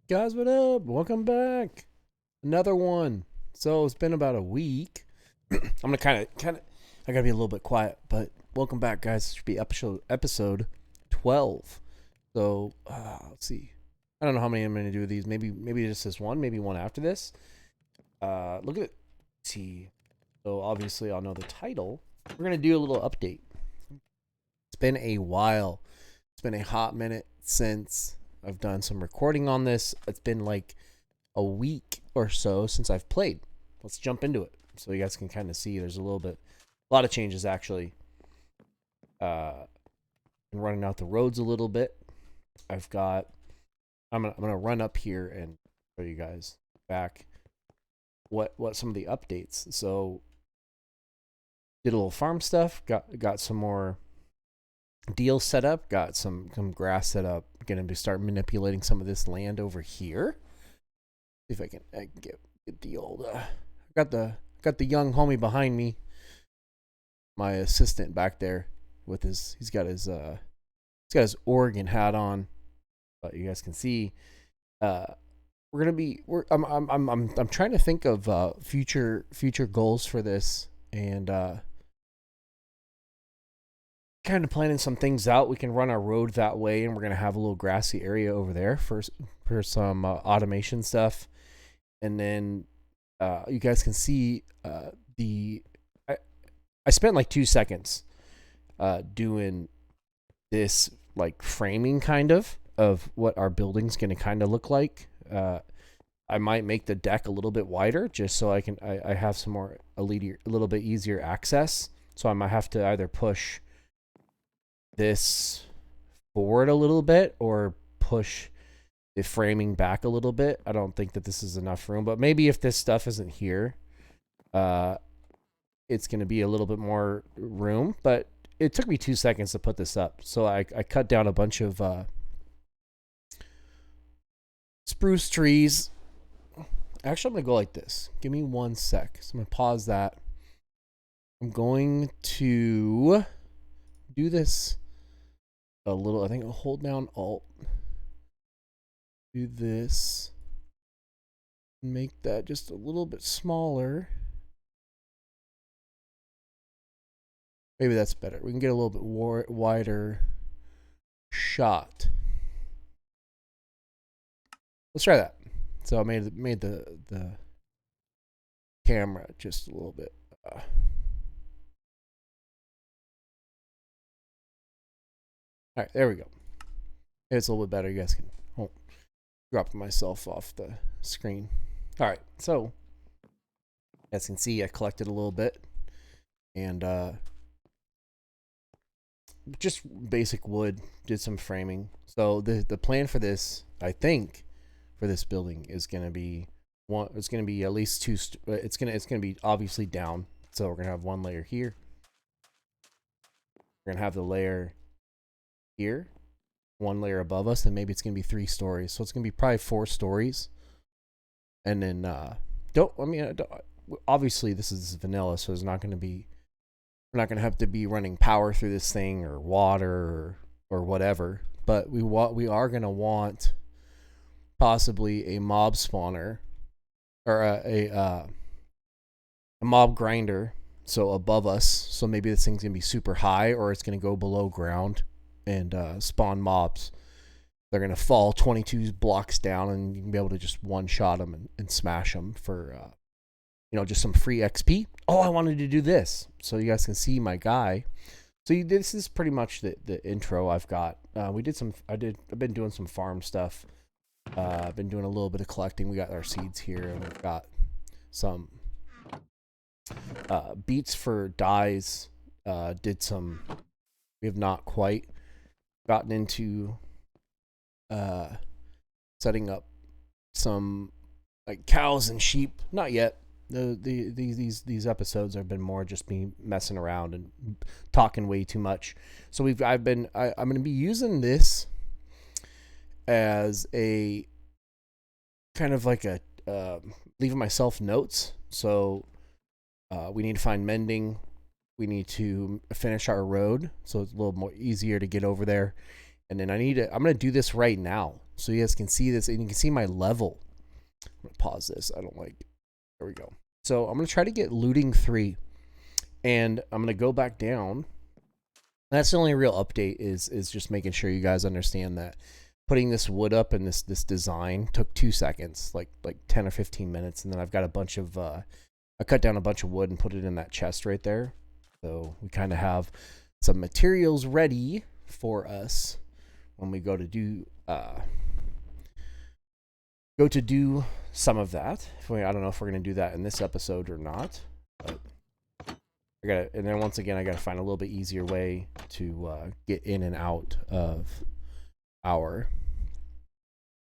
Guys, what up? Welcome back. Another one. So it's been about a week. I'm gonna kind of. I gotta be a little bit quiet, but welcome back, guys. It should be episode 12. So let's see. I don't know how many I'm gonna do of these. Maybe just this one. Maybe one after this. Look at it. Let's see. So obviously I'll know the title. We're gonna do a little update. It's been a while. It's been a hot minute since I've done some recording on this. It's been like a week or so since I've played. Let's jump into it so you guys can kind of see. There's a lot of changes actually. Been running out the roads a little bit. I'm gonna run up here and show you guys back what some of the updates. So did a little farm stuff. Got some more deals set up. Got some grass set up. Gonna be start manipulating some of this land over here. See if I can get the old. Got the young homie behind me. My assistant back there with he's got his Oregon hat on, but you guys can see. I'm trying to think of future goals for this and kind of planning some things out. We can run our road that way, and we're gonna have a little grassy area over there for some automation stuff, and then you guys can see I spent like 2 seconds doing this like framing kind of what our building's gonna kind of look like. I might make the deck a little bit wider just so I have some more a little bit easier access. So I might have to either push this forward a little bit or push the framing back a little bit. I don't think that this is enough room, but maybe if this stuff isn't here, it's going to be a little bit more room. But it took me 2 seconds to put this up. So I cut down a bunch of spruce trees. Actually, I'm going to go like this. Give me 1 sec. So I'm going to pause that. I'm going to do this a little. I think I'll hold down Alt. Do this. Make that just a little bit smaller. Maybe that's better. We can get a little bit wider shot. Let's try that. So I made the camera just a little bit. All right, there we go. It's a little bit better. You guys can drop myself off the screen. All right, so as you can see, I collected a little bit and just basic wood. Did some framing. So the plan for this, I think, for this building is going to be one. It's going to be at least two. It's gonna be obviously down. So we're gonna have one layer here. We're gonna have the layer here, one layer above us, and maybe it's gonna be 3 stories. So it's gonna be probably 4 stories. And then obviously this is vanilla, so there's not gonna be. We're not gonna have to be running power through this thing or water or whatever. But we are gonna want possibly a mob spawner or a mob grinder. So above us, so maybe this thing's gonna be super high, or it's gonna go below ground and spawn mobs. They're gonna fall 22 blocks down, and you can be able to just one shot them and smash them for just some free XP. Oh, I wanted to do this so you guys can see my guy. So this is pretty much the intro I've got. I've been doing some farm stuff. I've been doing a little bit of collecting. We got our seeds here, and we've got some beets for dyes. We have not quite gotten into setting up some like cows and sheep. Not yet. These episodes have been more just me messing around and talking way too much. So I'm going to be using this as a kind of like a leaving myself notes. So we need to find mending. We need to finish our road, so it's a little more easier to get over there. And then I'm going to do this right now. so you guys can see this, and you can see my level. I'm gonna pause this. I don't like. There we go. So I'm gonna try to get looting 3, and I'm gonna go back down. That's the only real update is just making sure you guys understand that putting this wood up and this design took 2 seconds, like 10 or 15 minutes, and then I've got a bunch of I cut down a bunch of wood and put it in that chest right there. So we kind of have some materials ready for us when we go to do some of that. I don't know if we're gonna do that in this episode or not, but and then once again I gotta find a little bit easier way to get in and out of our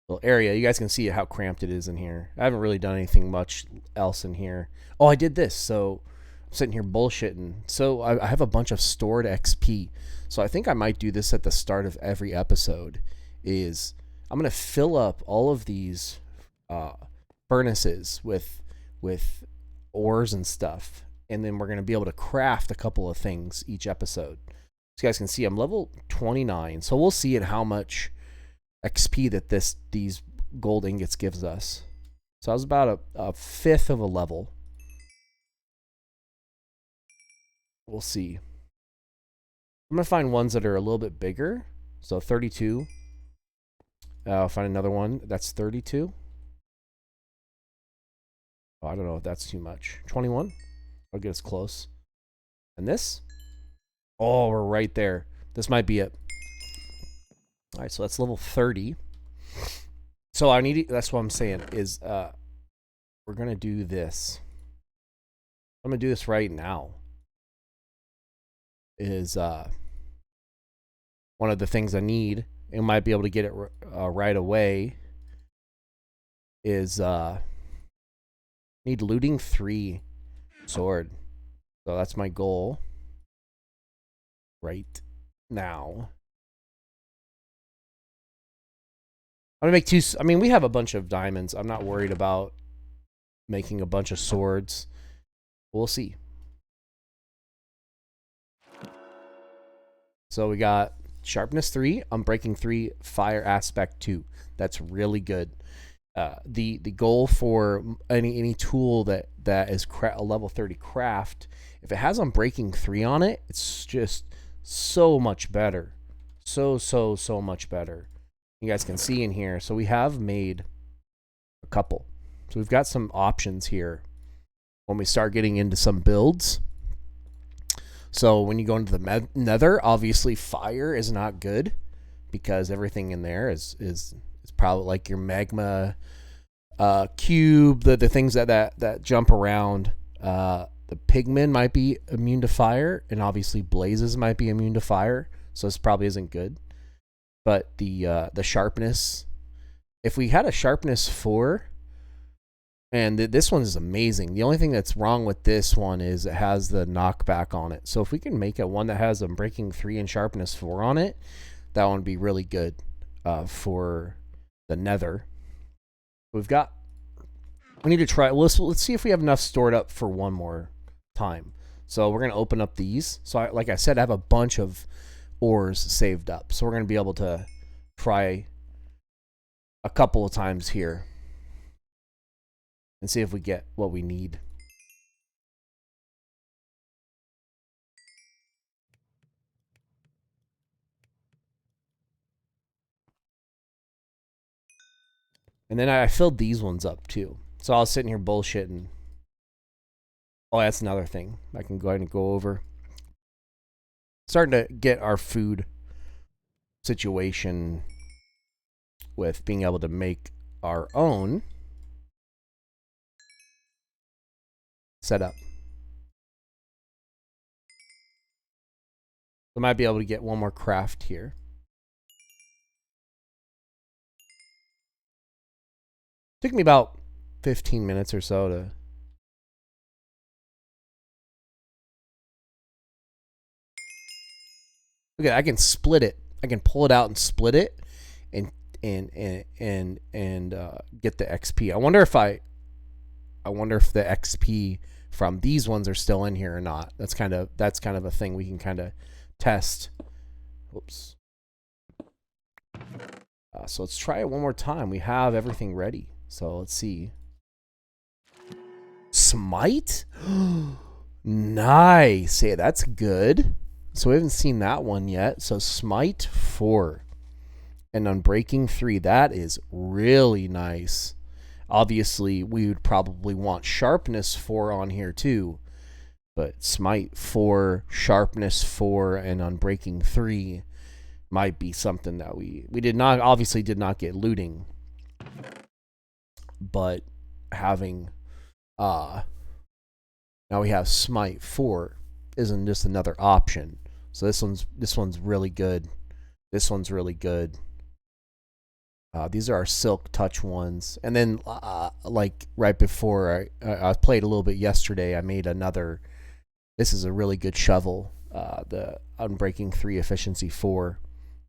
little area. You guys can see how cramped it is in here. I haven't really done anything much else in here. Oh, I did this. So I'm sitting here bullshitting. So I have a bunch of stored XP. So I think I might do this at the start of every episode. Is I'm gonna fill up all of these furnaces with ores and stuff, and then we're gonna be able to craft a couple of things each episode. So you guys can see I'm level 29. So we'll see at how much XP that these gold ingots gives us. So I was about a fifth of a level. We'll see. I'm gonna find ones that are a little bit bigger. So 32. I'll find another one that's 32. Oh, I don't know if that's too much. 21. I'll get us close. And this? Oh, we're right there. This might be it. All right, so that's level 30. So I need. That's what I'm saying is we're gonna do this. I'm gonna do this right now. Is one of the things I need, and might be able to get it right away. Is need looting 3 sword. So that's my goal right now. I'm gonna make 2. I mean, we have a bunch of diamonds. I'm not worried about making a bunch of swords. We'll see. So we got sharpness 3, unbreaking 3, fire aspect 2. That's really good. The goal for any tool that is a level 30 craft, if it has unbreaking 3 on it, it's just so much better. So much better. You guys can see in here. So we have made a couple. So we've got some options here when we start getting into some builds. So when you go into the nether, obviously fire is not good because everything in there is probably like your magma cube, the things that jump around. The pigmen might be immune to fire, and obviously blazes might be immune to fire. So this probably isn't good. But the sharpness, if we had a sharpness 4, and this one is amazing. The only thing that's wrong with this one is it has the knockback on it. So if we can make it one that has a breaking 3 and sharpness 4 on it, that one would be really good for the nether. We need to try. Let's see if we have enough stored up for one more time. So we're going to open up these. So like I said, I have a bunch of ores saved up. So we're going to be able to try a couple of times here and see if we get what we need. And then I filled these ones up too. So I was sitting here bullshitting. Oh, that's another thing I can go ahead and go over. Starting to get our food situation with being able to make our own set up. I might be able to get one more craft here. Took me about 15 minutes or so to... Okay, I can split it. I can pull it out and split it and get the XP. I wonder if the XP from these ones are still in here or not. That's kind of a thing we can kind of test. Oops. So let's try it one more time. We have everything ready. So let's see. Smite? Nice. Hey, that's good. So we haven't seen that one yet. So Smite 4 and Unbreaking 3. That is really nice. Obviously, we would probably want Sharpness 4 on here too. But Smite 4, Sharpness 4, and Unbreaking 3 might be something that we did not, obviously did not get looting. But having now we have Smite 4 isn't just another option. So this one's really good. This one's really good. These are our Silk Touch ones. And then like right before I played a little bit yesterday, I made another. This is a really good shovel. The Unbreaking 3 Efficiency 4.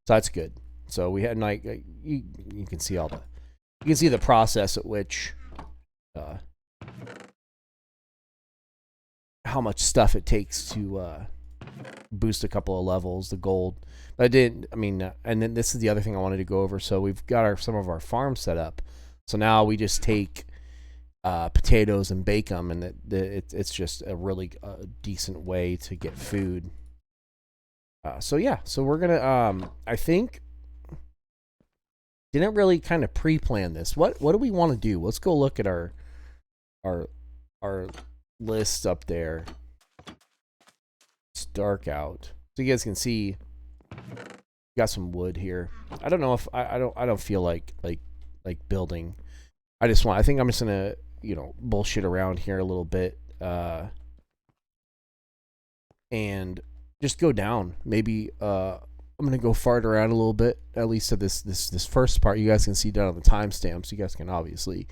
So that's good. So we had like you can see all the, you can see the process at which how much stuff it takes to boost a couple of levels, the gold. But I didn't, I mean, and then this is the other thing I wanted to go over. So we've got some of our farms set up. So now we just take potatoes and bake them, and it's just a really decent way to get food. So yeah, so we're gonna I think didn't really kind of pre-plan this. What do we want to do? Let's go look at our list up there. It's dark out, so you guys can see. Got some wood here. I don't know if I don't feel like building. I think I'm just gonna bullshit around here a little bit and just go down. Maybe I'm gonna go fart around a little bit, at least to this first part. You guys can see down on the timestamps. You guys can obviously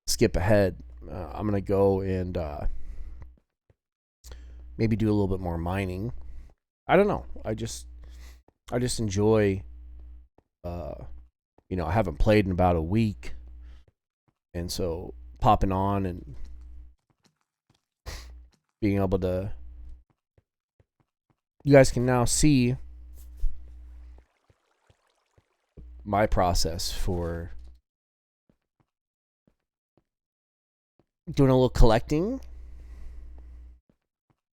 skip ahead. I'm gonna go and maybe do a little bit more mining. I don't know. I just enjoy. I haven't played in about a week, and so popping on and being able to. You guys can now see my process for doing a little collecting.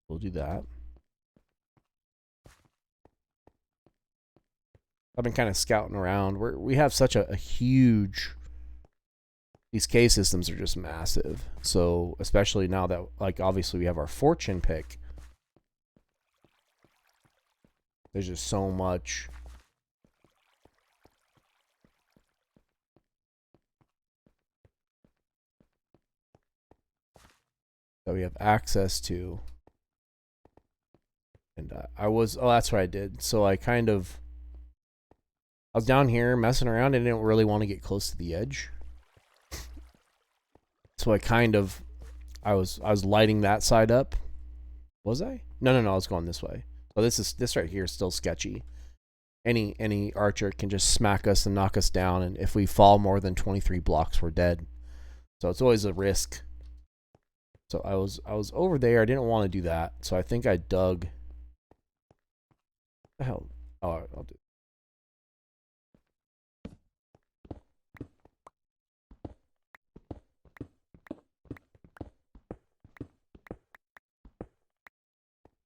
We'll do that. I've been kind of scouting around. We have such a huge. These cave systems are just massive. So especially now that obviously we have our fortune pick. There's just so much. That we have access to. And that's what I did. So I was down here messing around and didn't really want to get close to the edge. So I was lighting that side up. Was I? No, I was going this way. So this right here is still sketchy. Any archer can just smack us and knock us down, and if we fall more than 23 blocks, we're dead. So it's always a risk. So I was over there. I didn't want to do that. So I think I dug. What the hell? Oh, I'll do.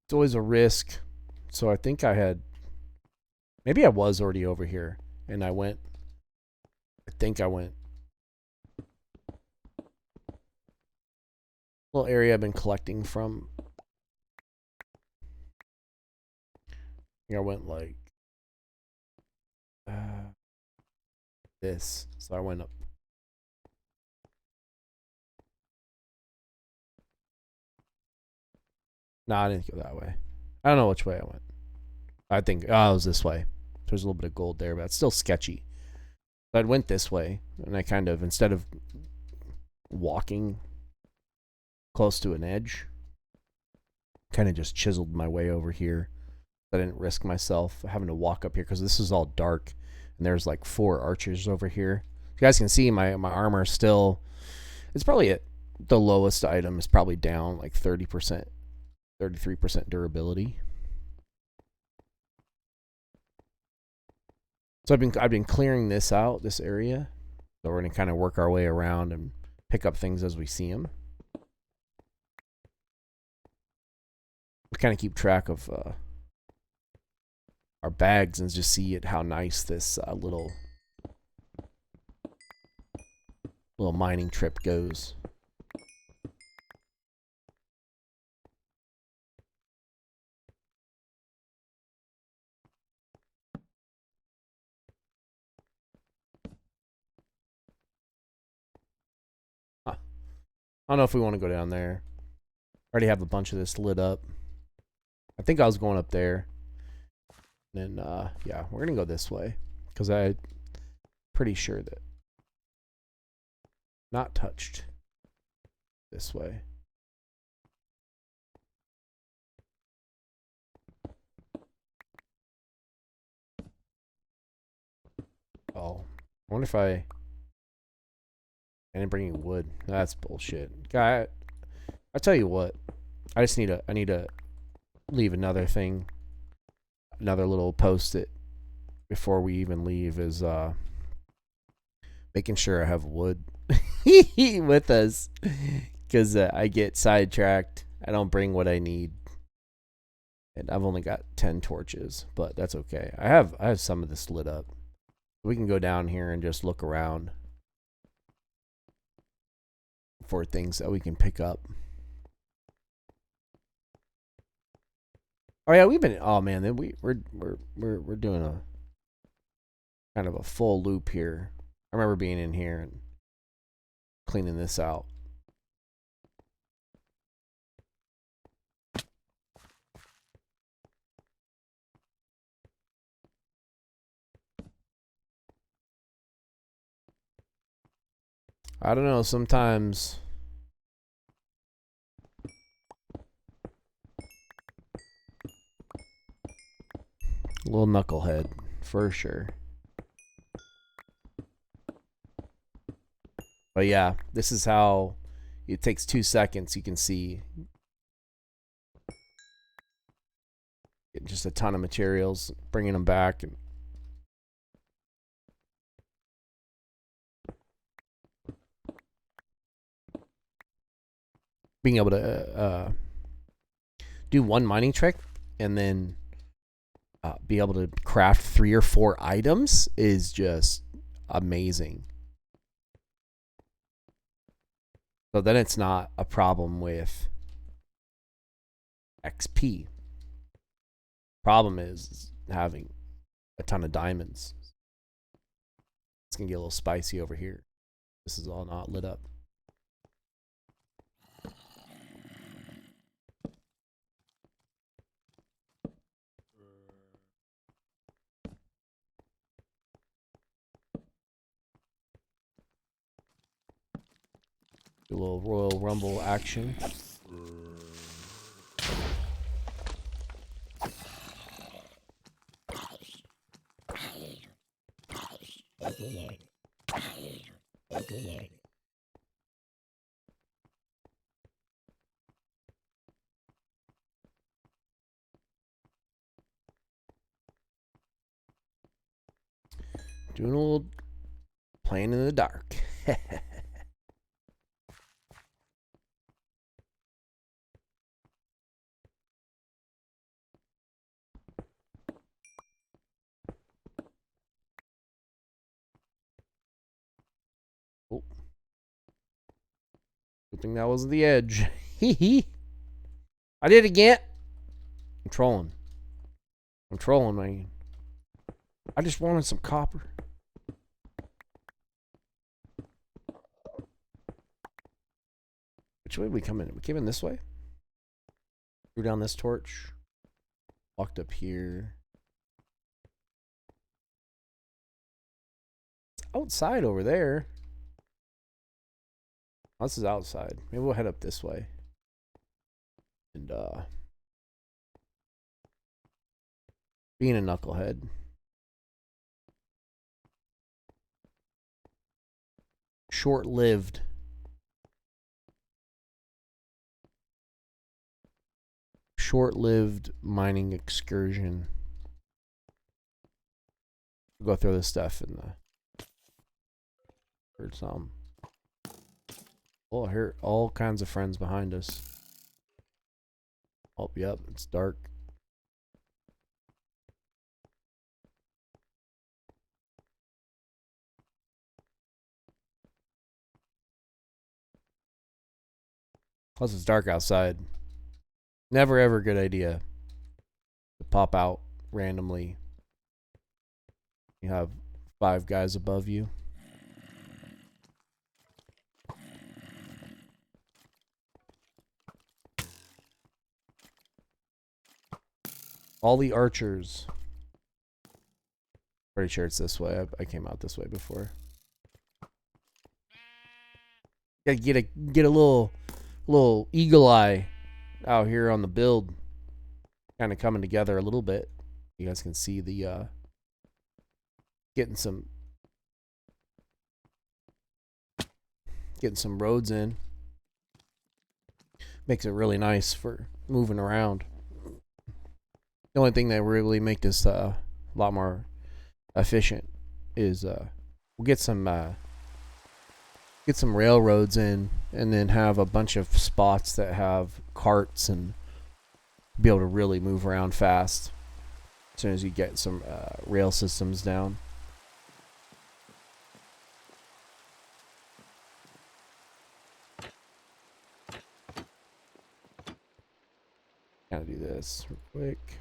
It's always a risk. So I think maybe I was already over here, and I think I went. Little area I've been collecting from. I went like this. So I went up. No, I didn't go that way. I don't know which way I went. I think it was this way. There's a little bit of gold there, but it's still sketchy. So I went this way, and I instead of walking close to an edge, kind of just chiseled my way over here. I didn't risk myself having to walk up here because this is all dark, and there's like 4 archers over here. You guys can see my armor still. It's probably the lowest item is probably down like 30%, 33% durability. So I've been clearing this out, this area. So we're gonna kind of work our way around and pick up things as we see them. We kind of keep track of our bags and just see how nice this little mining trip goes. Huh. I don't know if we want to go down there. I already have a bunch of this lit up. I think I was going up there. And yeah, we're gonna go this way because I'm pretty sure that not touched this way. Oh, I wonder if I didn't bring any wood. That's bullshit, guy. I tell you what, I need to leave another thing, another little post-it before we even leave is making sure I have wood with us because I get sidetracked. I don't bring what I need, and I've only got 10 torches, but that's okay. I have some of this lit up. We can go down here and just look around for things that we can pick up. Oh yeah, we've been. Oh man, then we're doing a kind of a full loop here. I remember being in here and cleaning this out. I don't know. Sometimes. A little knucklehead, for sure. But yeah, this is how it takes 2 seconds. You can see just a ton of materials, bringing them back. And being able to do one mining trick and then be able to craft 3 or 4 items is just amazing. So then it's not a problem with XP. Problem is having a ton of diamonds. It's gonna get a little spicy over here. This is all not lit up. Do a little Royal Rumble action. Doing a little playing in the dark. Oh. Good thing that wasn't the edge. Hee. I did it again. I'm trolling, man. I just wanted some copper. Which way did we come in? We came in this way? Threw down this torch. Walked up here. It's outside over there. Oh, this is outside. Maybe we'll head up this way. And being a knucklehead. Short-lived. Short-lived mining excursion. We'll go throw this stuff in the. Heard some. Oh, I hear all kinds of friends behind us. Oh, yep, it's dark. Plus, it's dark outside. Never ever a good idea to pop out randomly. You have 5 guys above you. All the archers. Pretty sure it's this way. I came out this way before. Gotta get a little eagle eye out here on the build. Kind of coming together a little bit. You guys can see the getting some roads in. Makes it really nice for moving around. The only thing that really make this a lot more efficient is we'll get some railroads in, and then have a bunch of spots that have carts and be able to really move around fast as soon as you get some rail systems down. Gotta do this real quick.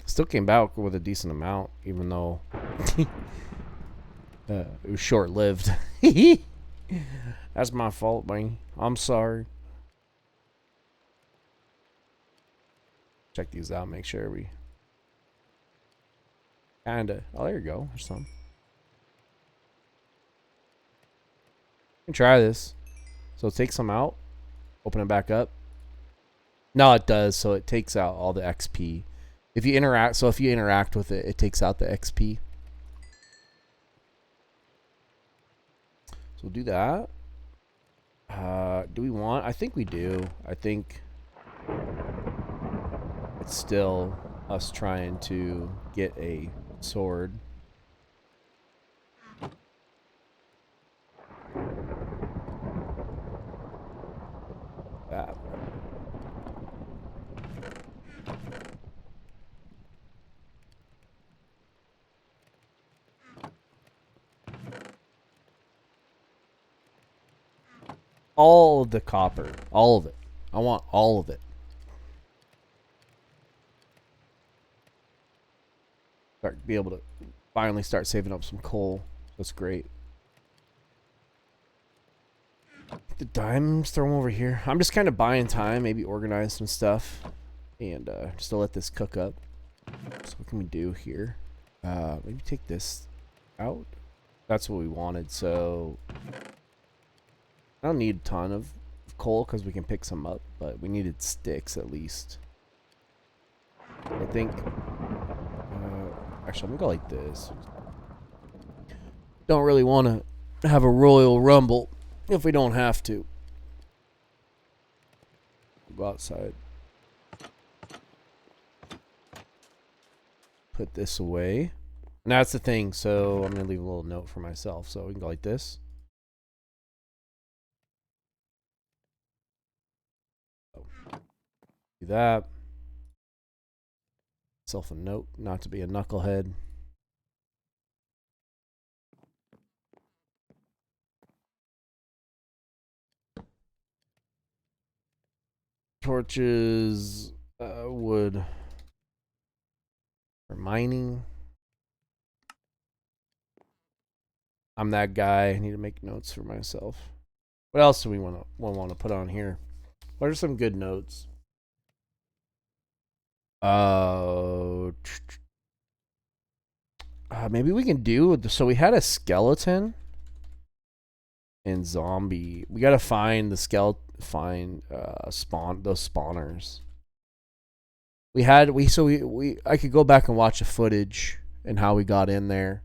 Still came back with a decent amount, even though it was short-lived. That's my fault, man. I'm sorry. Check these out. Make sure we kinda. Oh, there you go. There's some. You can try this. So take some out. Open it back up. No, it does. So it takes out all the XP. If you interact with it, it takes out the XP. So we'll do that. Do we want? I think we do. I think it's still us trying to get a sword. That. All of the copper. All of it. I want all of it. Be able to finally start saving up some coal. That's great. The diamonds, throw them over here. I'm just kind of buying time, maybe organize some stuff, and just to let this cook up. So what can we do here? Maybe take this out. That's what we wanted. So I don't need a ton of coal because we can pick some up, but we needed sticks at least. I think. Actually, I'm gonna go like this. Don't really want to have a royal rumble if we don't have to. Go outside. Put this away. And that's the thing. So I'm gonna leave a little note for myself. So we can go like this. Do that. Self a note not to be a knucklehead. Torches, wood for mining. I'm that guy. I need to make notes for myself. What else do we want to put on here? What are some good notes? Maybe we can do. So we had a skeleton, and zombie. We gotta find the skeleton. Find those spawners. I could go back and watch the footage and how we got in there.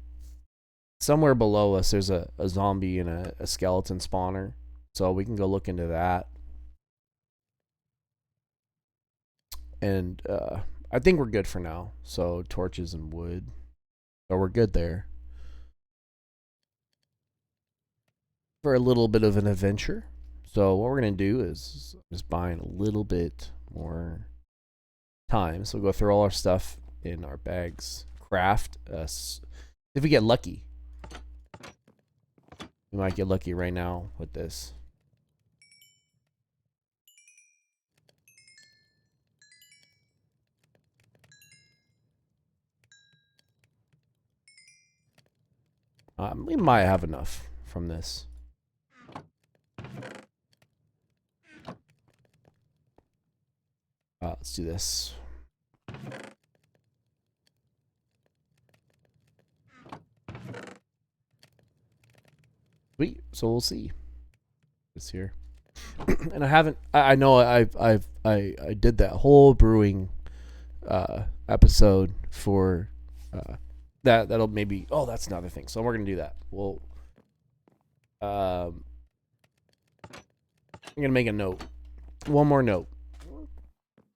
Somewhere below us, there's a zombie and a skeleton spawner, so we can go look into that. And I think we're good for now. So torches and wood, so we're good there for a little bit of an adventure. So what we're gonna do is just buying a little bit more time. So we'll go through all our stuff in our bags. Craft us. If we get lucky, we might get lucky right now with this. We might have enough from this. Let's do this. Sweet. So we'll see. It's here. And I haven't. I know I did that whole brewing episode for that'll maybe. Oh, that's another thing. So we're gonna do that. We'll. I'm gonna make a note. One more note.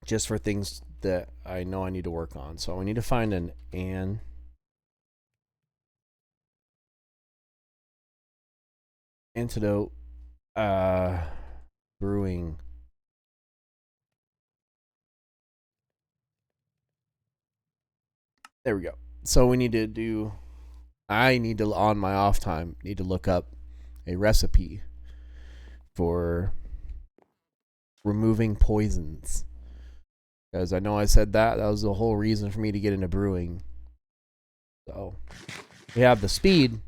Just for things that I know I need to work on. So we need to find an antidote brewing. There we go. So we need to do. I need to, on my off time, need to look up a recipe for removing poisons. Because I know I said that was the whole reason for me to get into brewing. So we have the speed.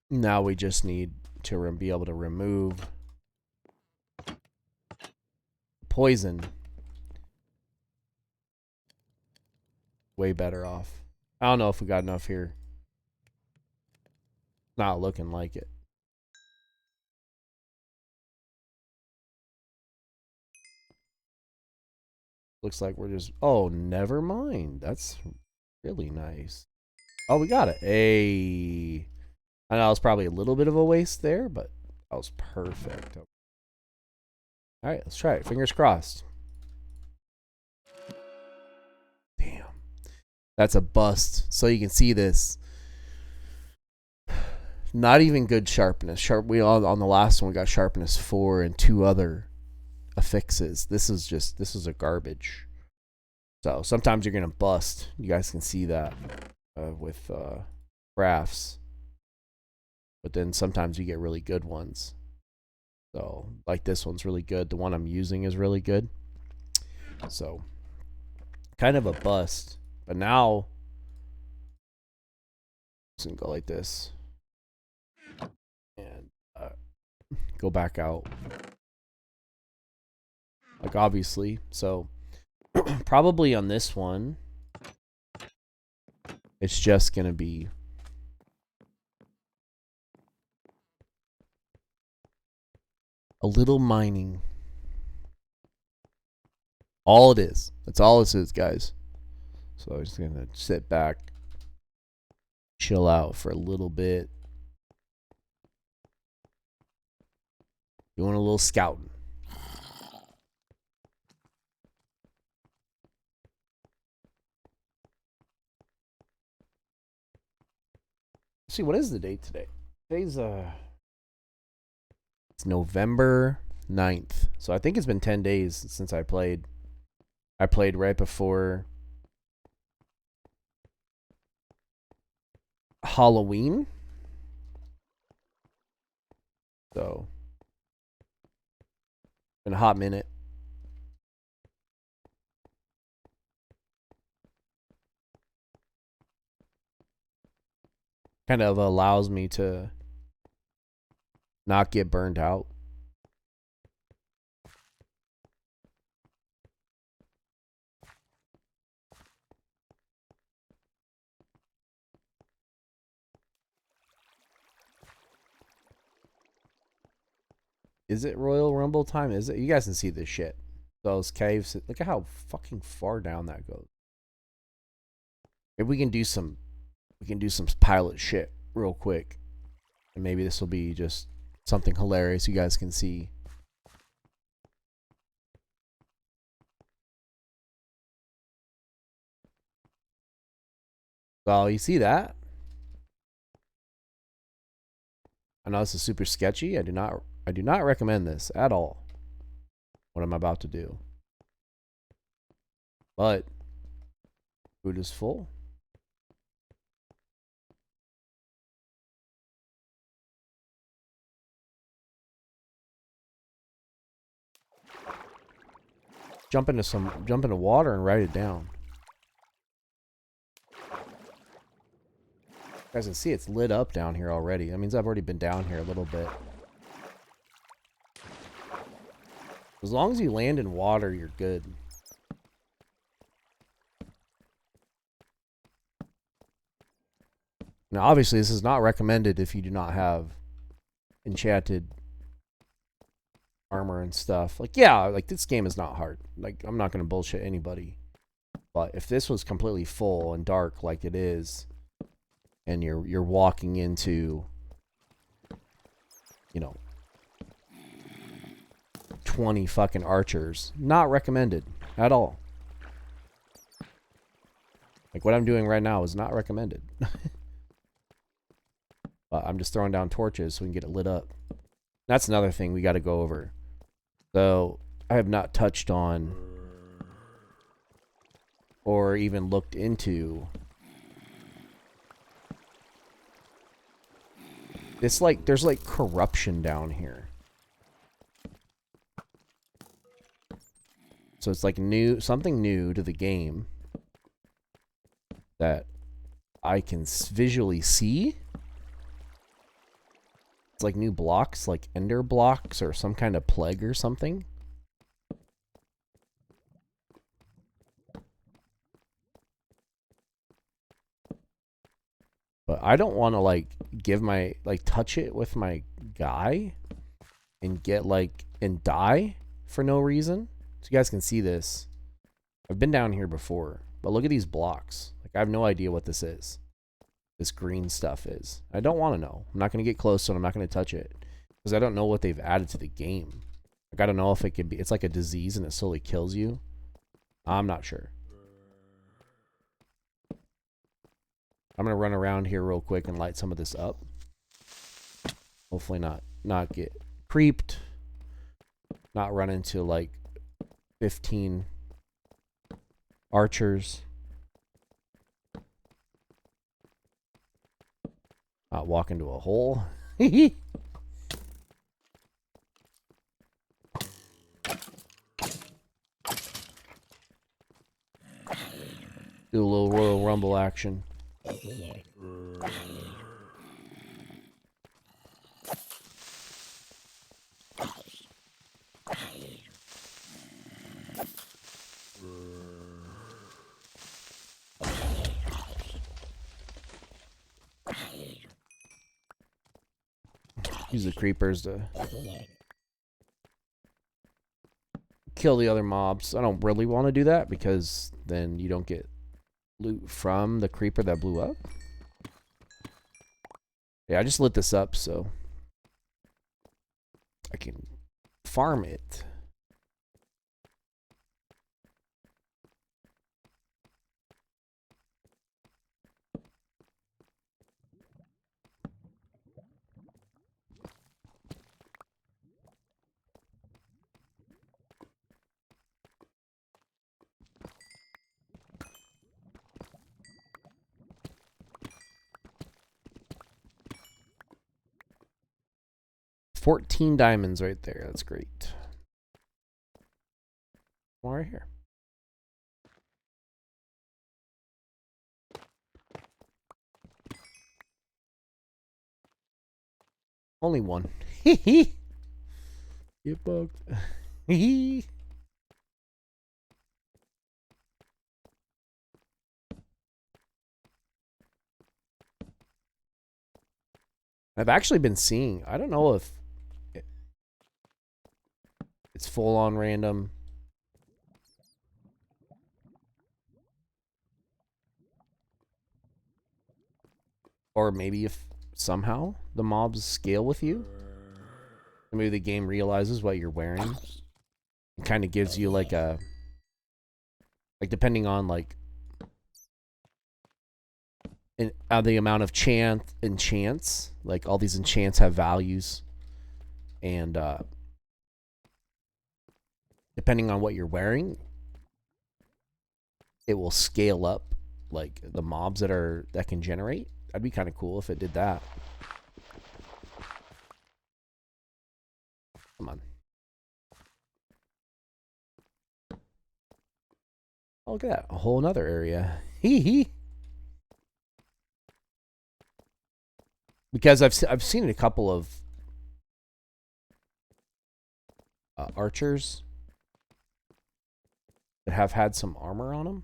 Now we just need to be able to remove poison. Way better off. I don't know if we got enough here. Not looking like it. Looks like we're just. Oh, never mind. That's really nice. Oh, we got it. Hey. I know it was probably a little bit of a waste there, but that was perfect. All right, let's try it. Fingers crossed. Damn. That's a bust. So you can see this. Not even good sharpness. We all on the last one we got sharpness 4 and 2 other affixes. This is a garbage. So sometimes you're gonna bust. You guys can see that with crafts. But then sometimes you get really good ones. So like this one's really good. The one I'm using is really good. So kind of a bust. But now it's gonna go like this. And go back out. Like obviously. So probably on this one it's just gonna be a little mining. All it is. That's all this is, guys. So I'm just gonna sit back, chill out for a little bit, doing a little scouting. Let's see, what is the date today? Today's it's November 9th. So I think it's been 10 days since I played. I played right before Halloween. So in a hot minute. Kind of allows me to not get burned out. Is it Royal Rumble time? Is it? You guys can see this shit. Those caves. Look at how fucking far down that goes. Maybe we can do some pilot shit real quick. And maybe this will be just something hilarious you guys can see. So you see that? I know this is super sketchy. I do not recommend this at all. What I'm about to do. But food is full. Jump into water and write it down. You guys can see it's lit up down here already. That means I've already been down here a little bit. As long as you land in water, you're good. Now, obviously, this is not recommended if you do not have enchanted armor and stuff. Like, yeah, like this game is not hard. Like, I'm not going to bullshit anybody. But if this was completely full and dark like it is, and you're walking into, you know, 20 fucking archers, not recommended at all. Like what I'm doing right now is not recommended. But I'm just throwing down torches so we can get it lit up. That's another thing we got to go over. So I have not touched on or even looked into this. Like, there's like corruption down here. So it's like something new to the game that I can visually see. It's like new blocks, like ender blocks or some kind of plague or something. But I don't want to like touch it with my guy and get like and die for no reason. So you guys can see this. I've been down here before, but look at these blocks. Like I have no idea what this is. This green stuff is. I don't want to know. I'm not going to get close to it. I'm not going to touch it because I don't know what they've added to the game. Like I don't know if it could be. It's like a disease and it slowly kills you. I'm not sure. I'm going to run around here real quick and light some of this up. Hopefully not get creeped. Not run into like 15 archers. Not walk into a hole. Do a little Royal Rumble action. Use the creepers to kill the other mobs. I don't really want to do that because then you don't get loot from the creeper that blew up. Yeah, I just lit this up so I can farm it. $14 diamonds right there. That's great. More right here. Only one. Hee Get bugged. Hee I've actually been seeing, I don't know if It's full on random. Or maybe if somehow the mobs scale with you, maybe the game realizes what you're wearing. It kind of gives you like a, like depending on like the amount of enchants, like all these enchants have values, and depending on what you're wearing, it will scale up like the mobs that can generate. That'd be kind of cool if it did that. Come on. Oh, look at that. A whole nother area. Hee hee. Because I've seen a couple of archers that have had some armor on them.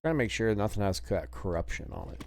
Trying to make sure nothing has that corruption on it.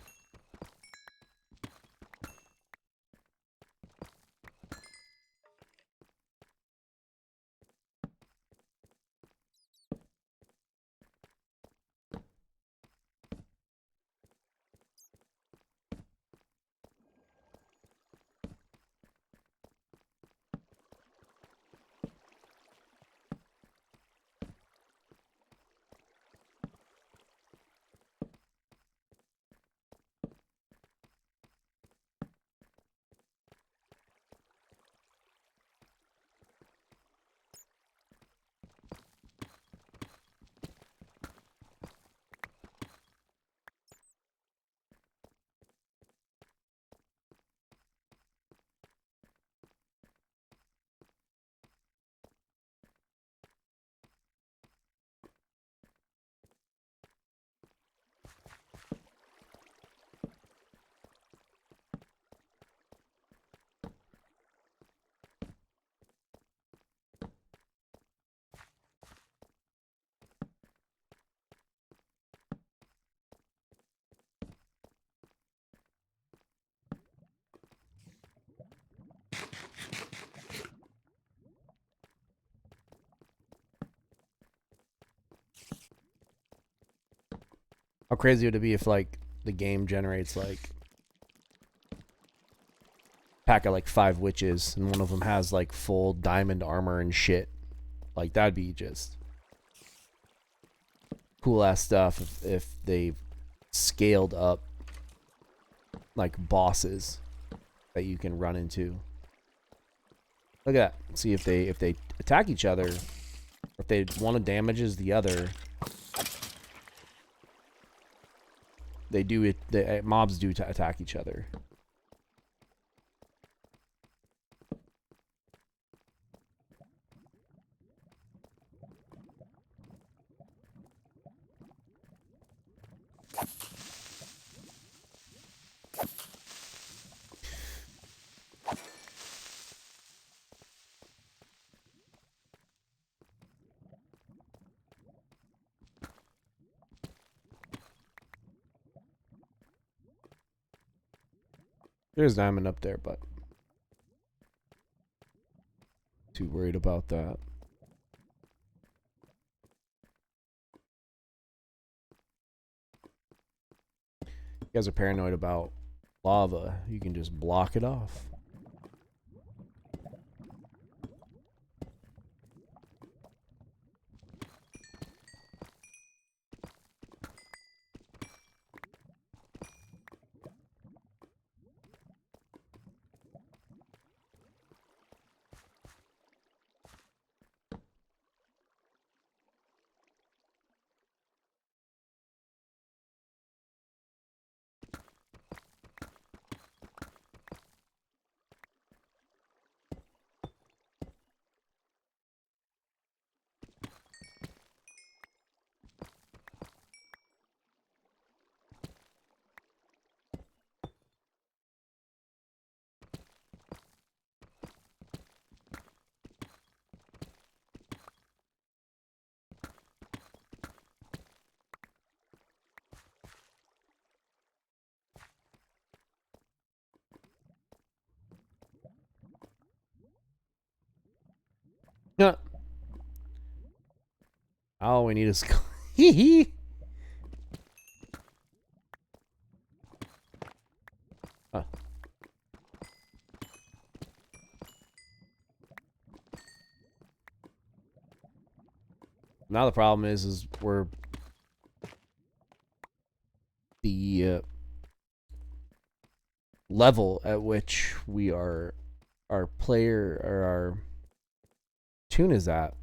How crazy would it be if like the game generates like a pack of like 5 witches and one of them has like full diamond armor and shit? Like that'd be just cool ass stuff if they scaled up like bosses that you can run into. Look at that. See if they attack each other, if they one damages the other. They do it. The mobs do attack each other. There's diamond up there, but too worried about that. You guys are paranoid about lava. You can just block it off. All we need is hee hee. Huh. Now the problem is we're the level at which our player or our tune is at.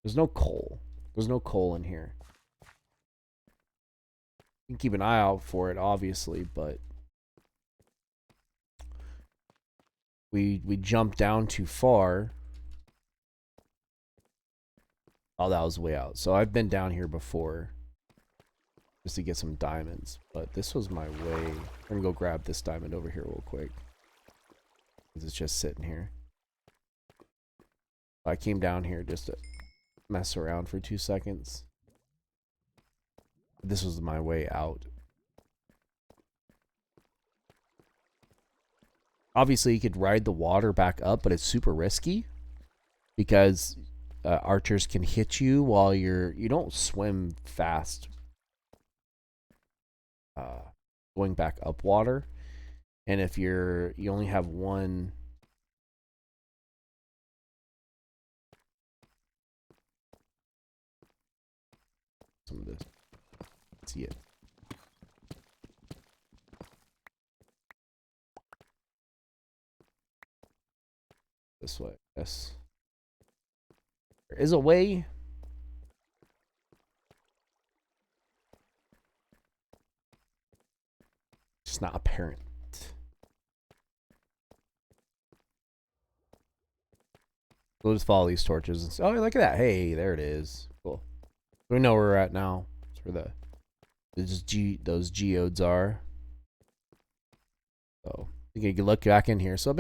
There's no coal. There's no coal in here. You can keep an eye out for it, obviously, but we jumped down too far. Oh, that was way out. So I've been down here before just to get some diamonds, but this was my way. I'm gonna go grab this diamond over here real quick because it's just sitting here. I came down here just to mess around for 2 seconds. This was my way out. Obviously, you could ride the water back up, but it's super risky because archers can hit you while you don't swim fast going back up water. And if you only have one some of this. Let's see it. This way. Yes. There is a way. It's not apparent. We'll just follow these torches and say, oh, look at that. Hey, there it is. Cool. We know where we're at now. That's where those geodes are. So you can look back in here. So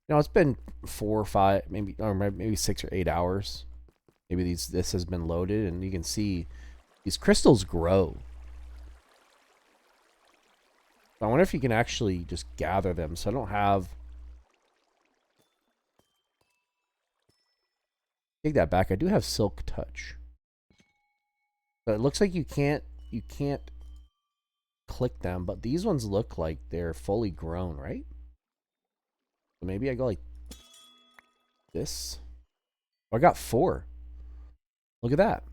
it's been 4 or 5, maybe 6 or 8 hours. Maybe this has been loaded, and you can see these crystals grow. I wonder if you can actually just gather them. So I don't have. Take that back. I do have Silk Touch. But it looks like you can't click them, but these ones look like they're fully grown, right? So maybe I go like this. Oh, I got 4. Look at that.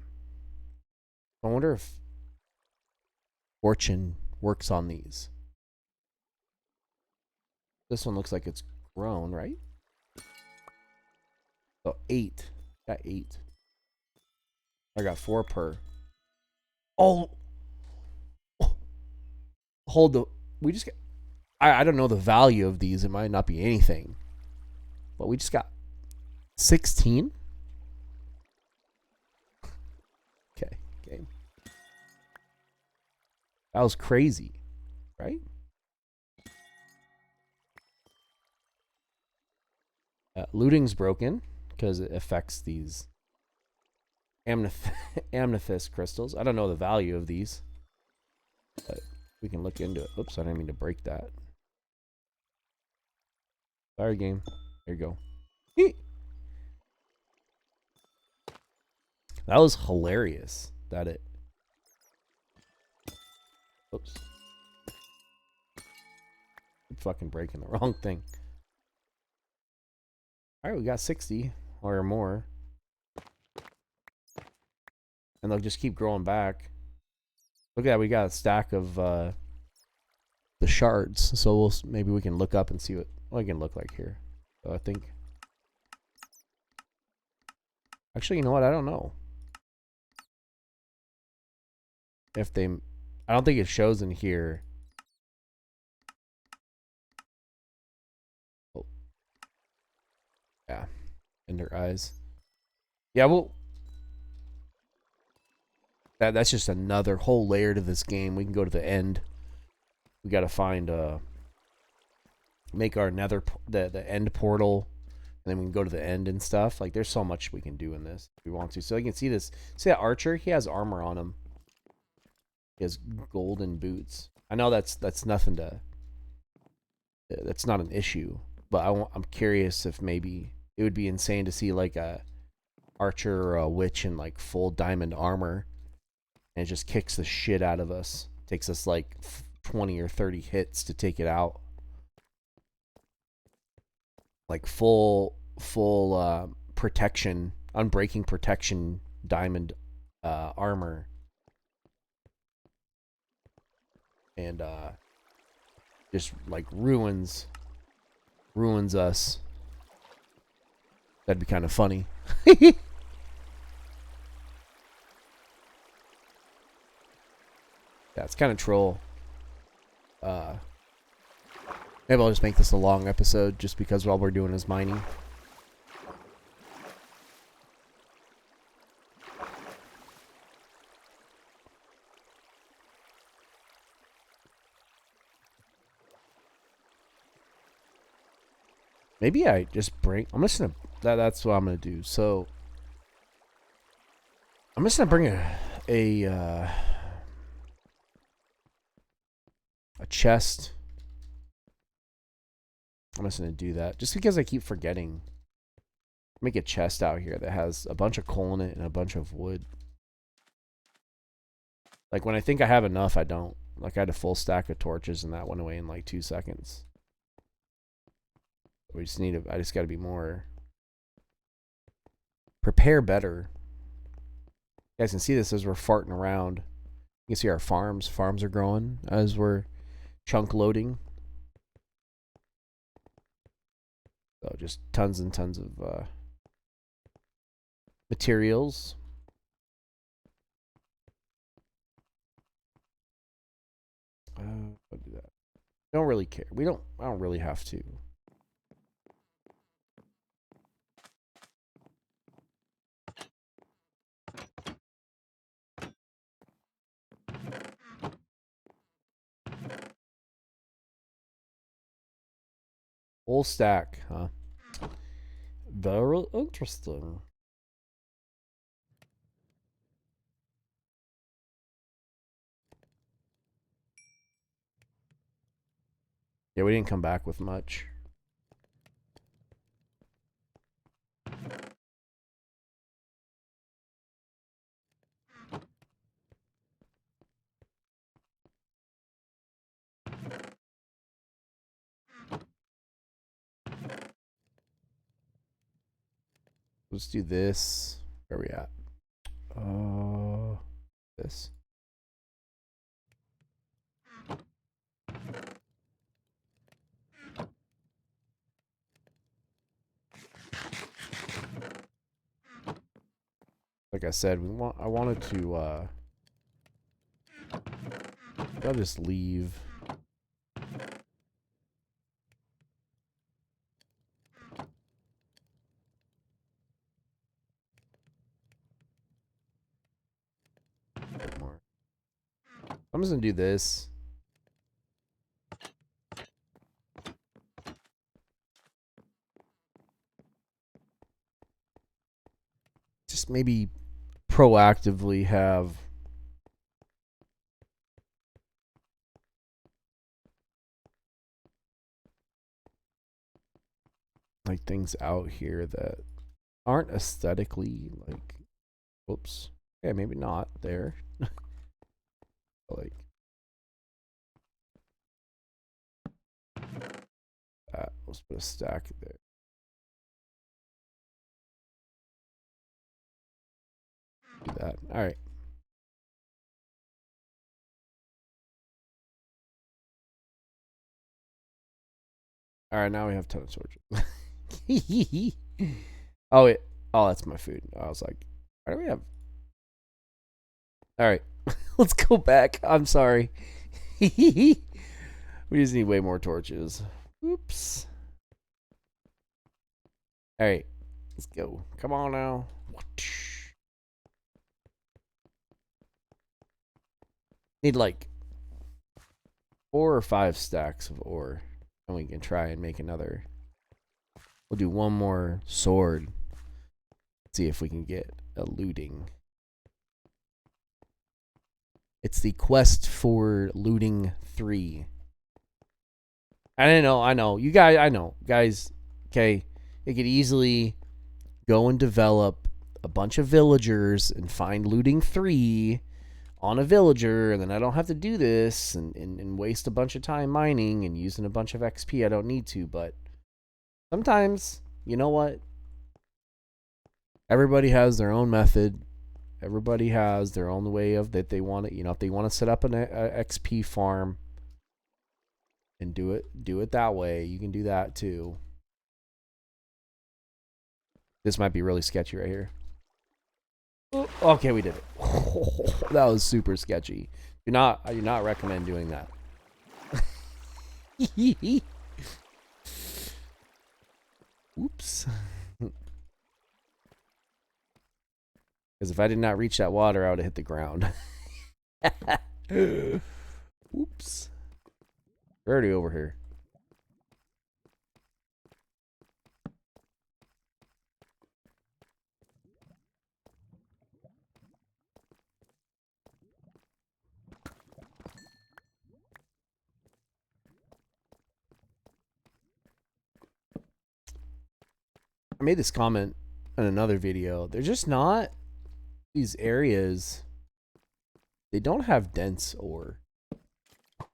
I wonder if Fortune works on these. This one looks like it's grown, right? So 8. Got 8. I got 4 per. Oh, hold the. We just got. I don't know the value of these. It might not be anything, but we just got 16. Okay, game. That was crazy, right? Looting's broken because it affects these amethyst crystals. I don't know the value of these, but we can look into it. Oops, I didn't mean to break that. Sorry, game. There you go. That was hilarious. That it. Oops. I'm fucking breaking the wrong thing. Alright, we got 60 or more. And they'll just keep growing back. Look at that, we got a stack of the shards. So maybe we can look up and see what it can look like here. So I think. Actually, you know what? I don't know. If they. I don't think it shows in here. Oh. Yeah. Ender eyes. Yeah, well. That's just another whole layer to this game. We can go to the end. We got to find make our nether the end portal, and then we can go to the end and stuff. Like there's so much we can do in this if we want to. So you can see this. See that archer? He has armor on him. He has golden boots. I know that's nothing to. That's not an issue, but I'm curious if maybe it would be insane to see like a archer or a witch in like full diamond armor, and it just kicks the shit out of us. Takes us like 20 or 30 hits to take it out. Like full protection, unbreaking protection diamond armor. And just like ruins us. That'd be kind of funny. Yeah, it's kind of troll. Maybe I'll just make this a long episode just because all we're doing is mining. Maybe I just bring... I'm just gonna... That's what I'm gonna do. So... I'm just gonna bring a chest. I'm just gonna do that. Just because I keep forgetting. Make a chest out here that has a bunch of coal in it and a bunch of wood. Like when I think I have enough, I don't. Like I had a full stack of torches and that went away in like 2 seconds. We just need I just gotta be more... Prepare better. You guys can see this as we're farting around. You can see our farms. Farms are growing as we're chunk loading. So just tons and tons of materials. I'll do that. Don't really care. I don't really have to. Full stack, huh? Very interesting. Yeah, we didn't come back with much. Let's do this. Where are we at? This. Like I said, I wanted to I'll just leave. More. I'm just gonna do this. Just maybe proactively have like things out here that aren't aesthetically like, whoops. Yeah, maybe not there. Like that. Let's put a stack there. Do that. All right. All right, now we have ton of torches. Oh, wait. Oh, that's my food. I was like, why do we have... All right. Let's go back. I'm sorry. We just need way more torches. Oops. All right. Let's go. Come on now. Need like 4 or 5 stacks of ore. And we can try and make another. We'll do one more sword. See if we can get a looting. It's the quest for looting 3. I know. You guys, I know. Guys, okay. You could easily go and develop a bunch of villagers and find looting 3 on a villager, and then I don't have to do this and waste a bunch of time mining and using a bunch of XP I don't need to. But sometimes, you know what? Everybody has their own method. Everybody has their own way of that they want it. You know, if they want to set up an XP farm and do it that way, you can do that too. This might be really sketchy right here. Okay, we did it. That was super sketchy. I do not recommend doing that. Oops. Because if I did not reach that water, I would have hit the ground. Oops. We're already over here. I made this comment in another video. They're just not, these areas, they don't have dense ore.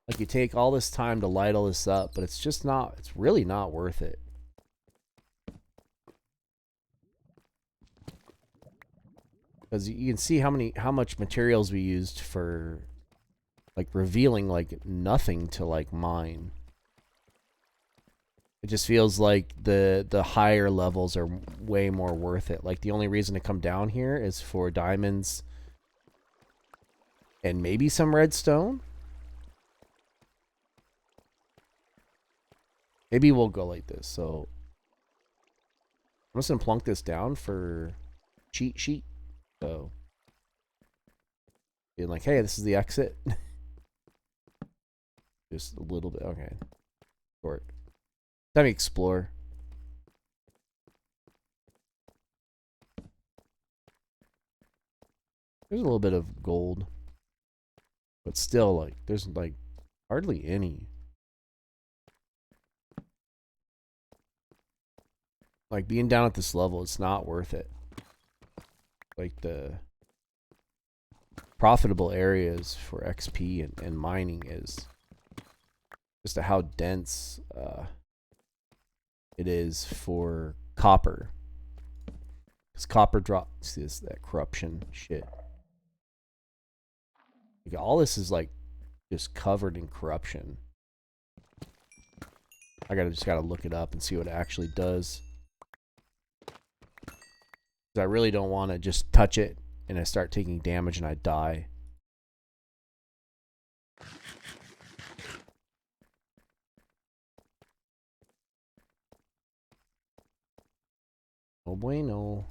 Like, you take all this time to light all this up, but it's just not, it's really not worth it. Because you can see how much materials we used for, like, revealing, like, nothing to, like, mine. It just feels like the higher levels are way more worth it. Like, the only reason to come down here is for diamonds and maybe some redstone. Maybe we'll go like this. So I'm just gonna plunk this down for cheat sheet. So being like, hey, this is the exit. Just a little bit. Okay. Short. Let me explore. There's a little bit of gold. But still, like, there's, like, hardly any. Like, being down at this level, it's not worth it. Like, the profitable areas for XP and mining is just how dense it is for copper. Because copper drops this, that corruption shit. Like, all this is, like, just covered in corruption. I just gotta look it up and see what it actually does. I really don't want to just touch it and I start taking damage and I die. No bueno.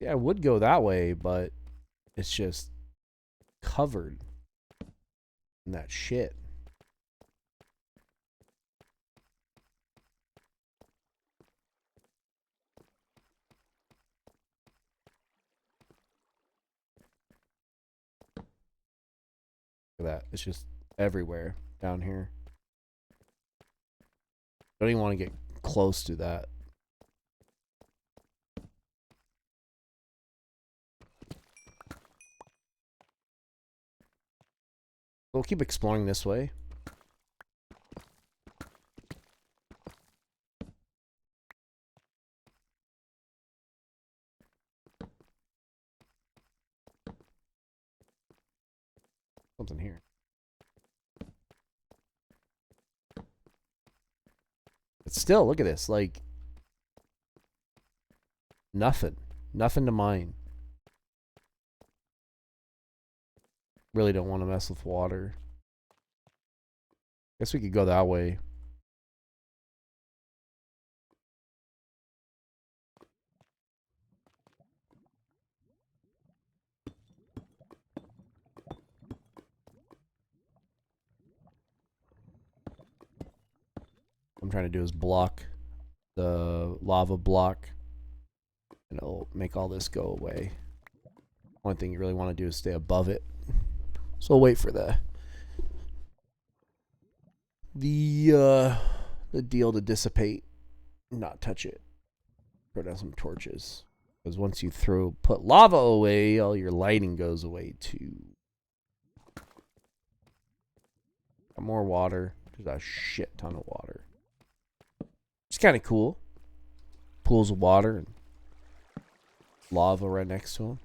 Yeah, I would go that way, but it's just covered in that shit. Look at that. It's just everywhere down here. Don't even want to get close to that. We'll keep exploring this way. Something here. But still, look at this. Like, nothing. Nothing to mine. Really don't want to mess with water. Guess we could go that way. What I'm trying to do is block the lava block, and it'll make all this go away. Only thing you really want to do is stay above it. So we'll wait for the deal to dissipate. Not touch it. Throw down some torches. Because once you put lava away, all your lighting goes away too. Got more water. There's a shit ton of water. It's kind of cool. Pools of water and lava right next to them.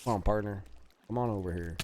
Come on, partner. Come on over here.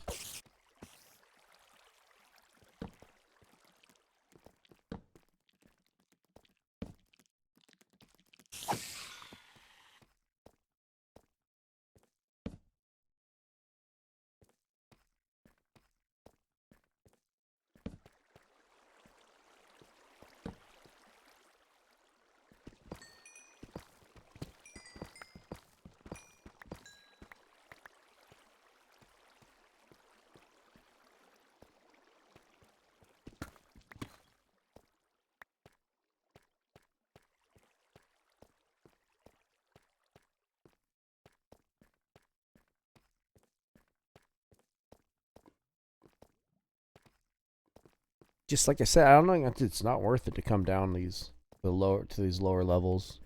Just like I said, I don't know. It's not worth it to come down these lower levels.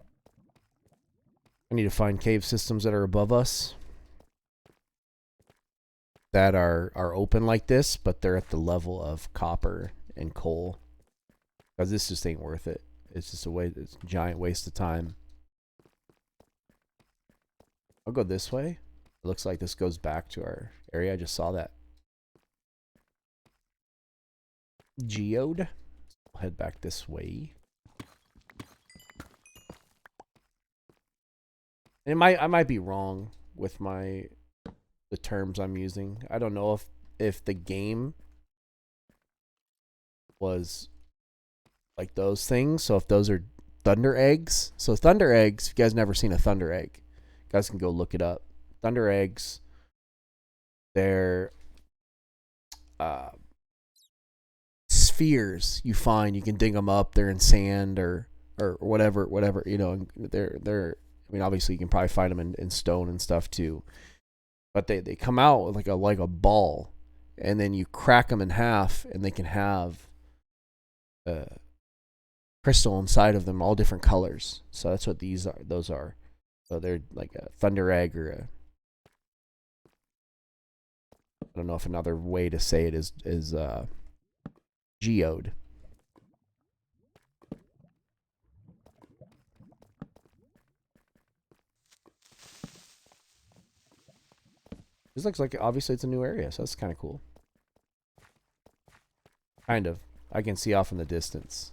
I need to find cave systems that are above us that are open like this, but they're at the level of copper and coal. Because this just ain't worth it. It's just it's a giant waste of time. I'll go this way. It looks like this goes back to our area. I just saw that. Geode. I'll head back this way. And I might be wrong with the terms I'm using. I don't know if the game was like those things. So if those are thunder eggs. So thunder eggs, if you guys never seen a thunder egg, you guys can go look it up. Thunder eggs, they're spheres you find. You can dig them up. They're in sand or whatever, you know. They're I mean, obviously you can probably find them in stone and stuff too. But they come out like a ball, and then you crack them in half, and they can have crystal inside of them, all different colors. So that's what those are. So they're like a thunder egg or I don't know if another way to say it is geode. This looks like obviously it's a new area, so that's kind of cool. Kind of. I can see off in the distance.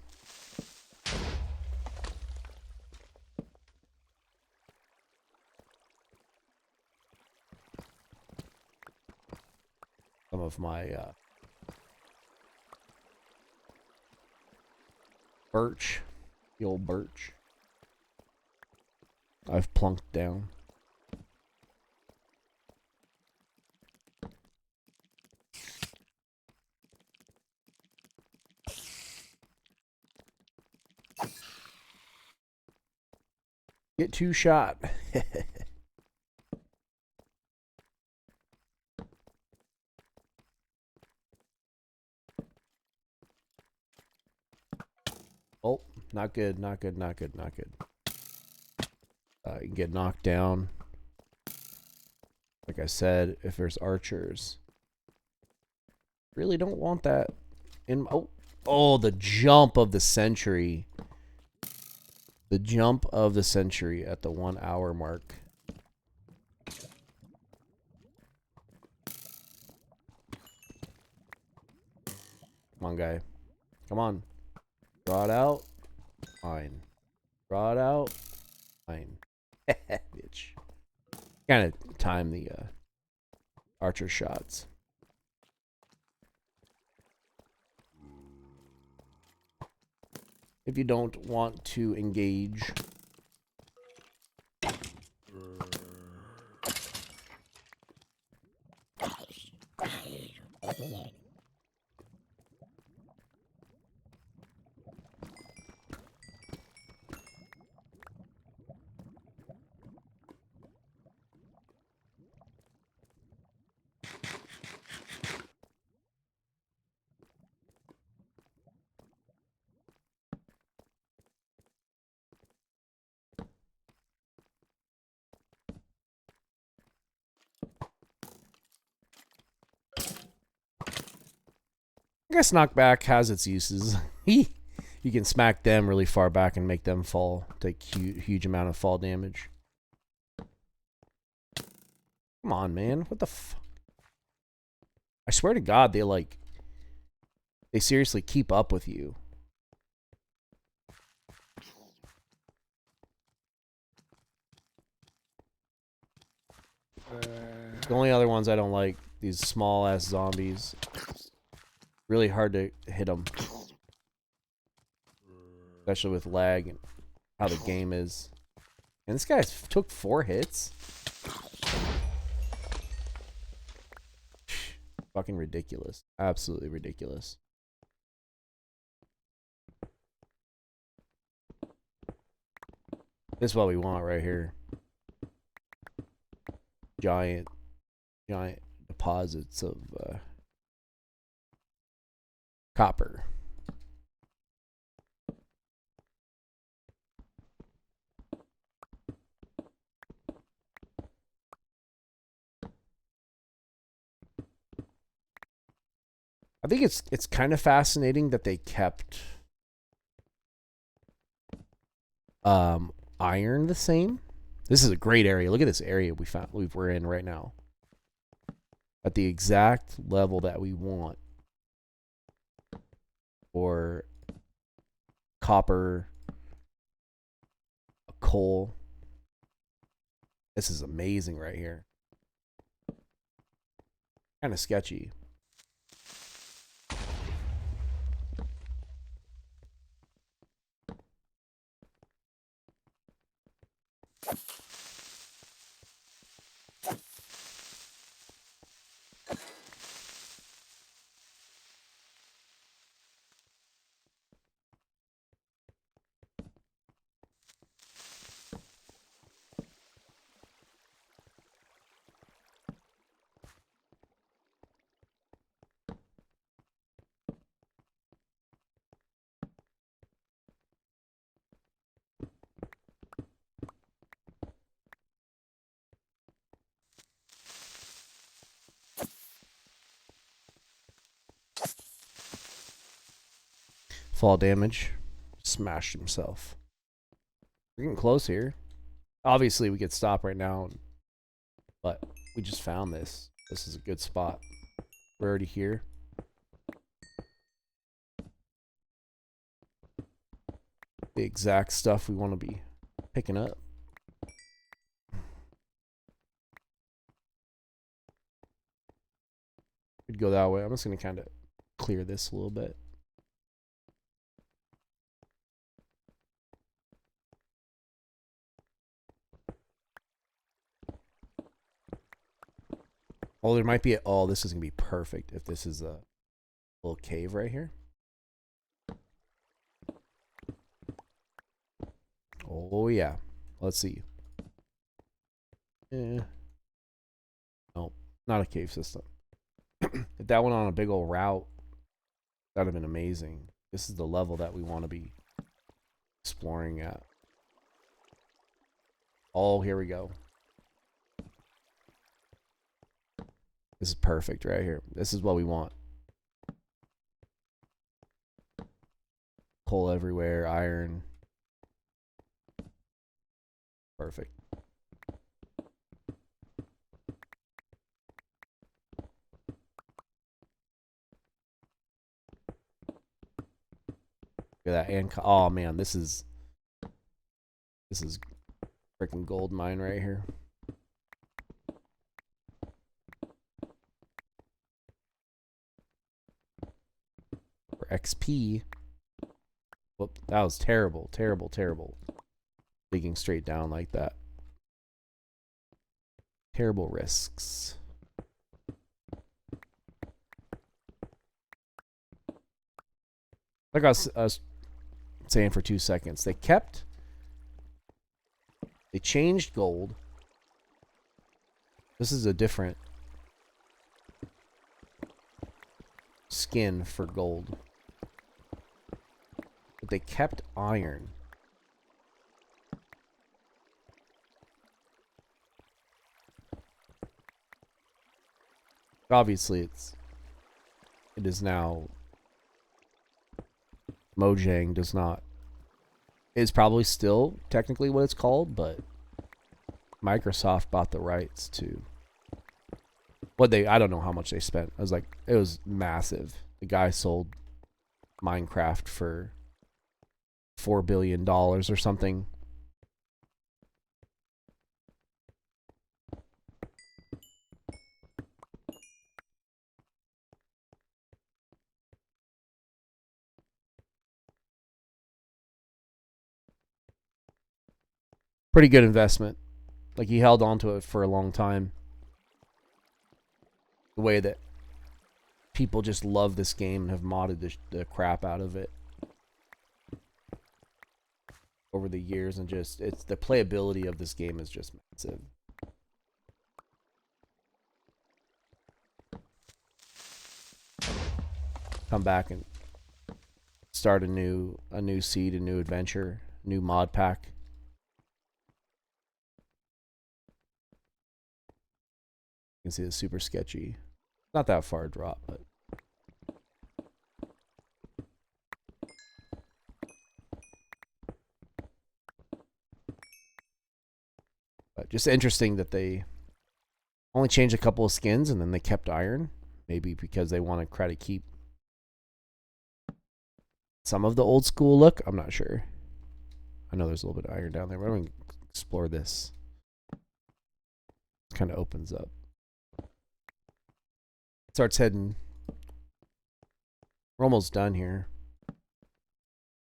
Some of my birch, the old birch, I've plunked down. Get 2 shot. Oh, not good, not good, not good, not good. You can get knocked down. Like I said, if there's archers, really don't want that in. Oh, the jump of the century. The jump of the century at the 1 hour mark. Come on, guy. Come on. Draw it out. Fine. Draw it out. Fine. Bitch. Kind of time the archer shots. if you don't want to engage. I guess knockback has its uses. You can smack them really far back and make them fall, take huge amount of fall damage. Come on, man. What the f... I swear to God, they seriously keep up with you. The only other ones I don't like, these small-ass zombies. Really hard to hit them. Especially with lag and how the game is. And this guy took 4 hits? Fucking ridiculous. Absolutely ridiculous. This is what we want right here. Giant deposits of copper. I think it's kind of fascinating that they kept iron the same. This is a great area. Look at this area we're in right now. At the exact level that we want for copper, coal. This is amazing right here. Kind of sketchy. Fall damage. Smashed himself. We're getting close here. Obviously, we could stop right now, but we just found this. This is a good spot. We're already here. The exact stuff we want to be picking up. Could go that way. I'm just going to kind of clear this a little bit. Oh, there might be oh, this is going to be perfect if this is a little cave right here. Oh, yeah. Let's see. Nope. Not a cave system. If that went on a big old route, that'd have been amazing. This is the level that we want to be exploring at. Oh, here we go. This is perfect right here. This is what we want. Coal everywhere, iron. Perfect. Look at that. And oh man, this is freaking gold mine right here. For XP. Whoop, that was terrible, terrible, terrible. Digging straight down like that. Terrible risks. Like I was saying for 2 seconds, they changed gold. This is a different skin for gold. But they kept iron. Obviously, it is now Mojang does not is probably still technically what it's called, but Microsoft bought the rights to I don't know how much they spent. It was massive. The guy sold Minecraft for $4 billion or something. Pretty good investment. Like, he held on to it for a long time. The way that people just love this game and have modded the crap out of it over the years, and just the playability of this game is just massive. Come back and start a new seed, a new adventure, new mod pack. You can see it's super sketchy. Not that far a drop, but just interesting that they only changed a couple of skins and then they kept iron. Maybe because they want to try to keep some of the old school look. I'm not sure. I know there's a little bit of iron down there, but I'm going to explore this. It kind of opens up. Starts heading. We're almost done here.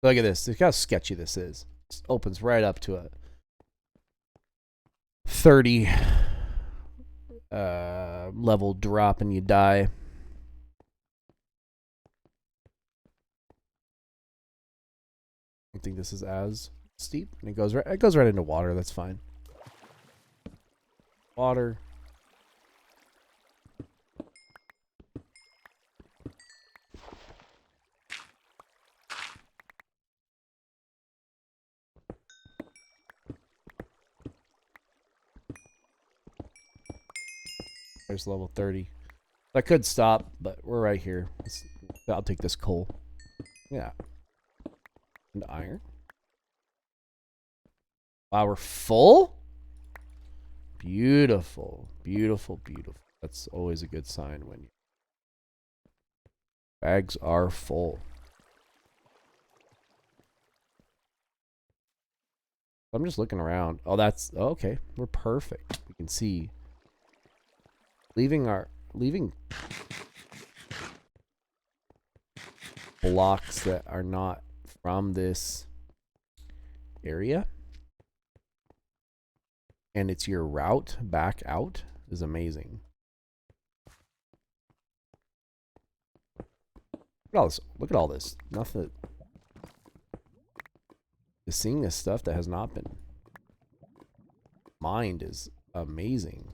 Look at this. Look how sketchy this is. It opens right up to a 30 level drop and you die. I don't think this is as steep. And it goes right into water. That's fine. Water. There's level 30. I could stop, but we're right here. I'll take this coal. Yeah. And iron. Wow, we're full? Beautiful. Beautiful, beautiful. That's always a good sign when bags are full. I'm just looking around. Oh, okay. We're perfect. We can see leaving blocks that are not from this area, and it's your route back out is amazing. Look at all this. Look at all this. Nothing. Just seeing this stuff that has not been mined is amazing.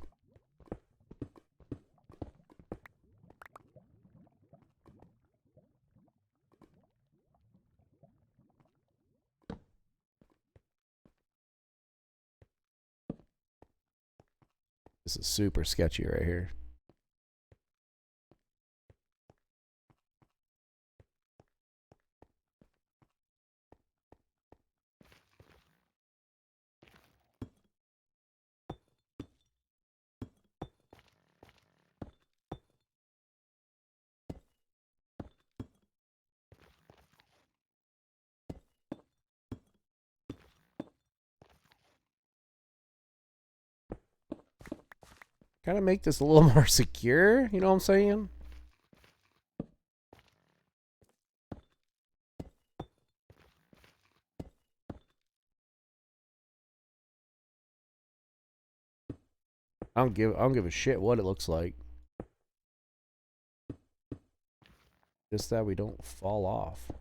This is super sketchy right here. Kind of make this a little more secure, you know what I'm saying? I don't give a shit what it looks like. Just that we don't fall off.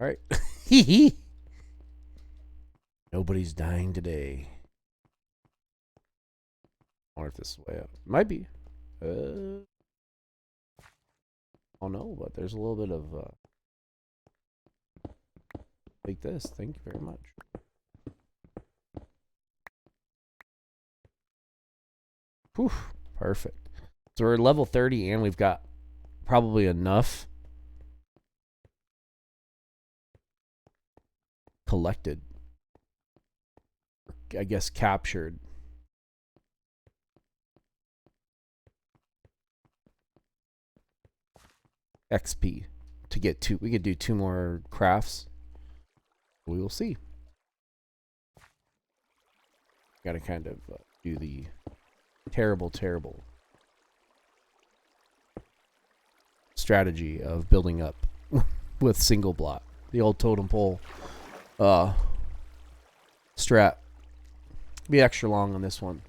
All right. Nobody's dying today. I wonder if this is way up. Might be. Oh no, but there's a little bit of like this. Thank you very much. Whew, perfect. So we're level 30 and we've got probably enough collected. I guess captured. XP to get two. We could do 2 more crafts. We will see. Got to kind of do the terrible strategy of building up with single block. The old totem pole strat. Be extra long on this one.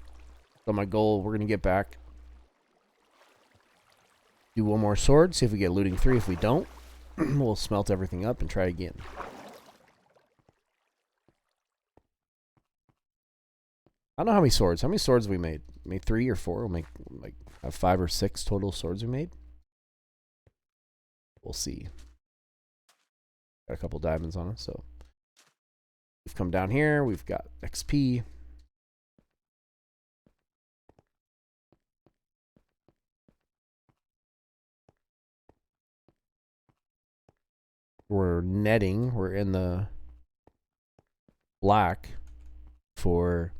So my goal, we're going to get back. Do 1 more sword. See if we get looting 3. If we don't, we'll smelt everything up and try again. I don't know how many swords. How many swords have we made? Made 3 or 4. We'll make like 5 or 6 total swords we made. We'll see. Got a couple diamonds on us, so we've come down here. We've got XP. We're netting. We're in the black for.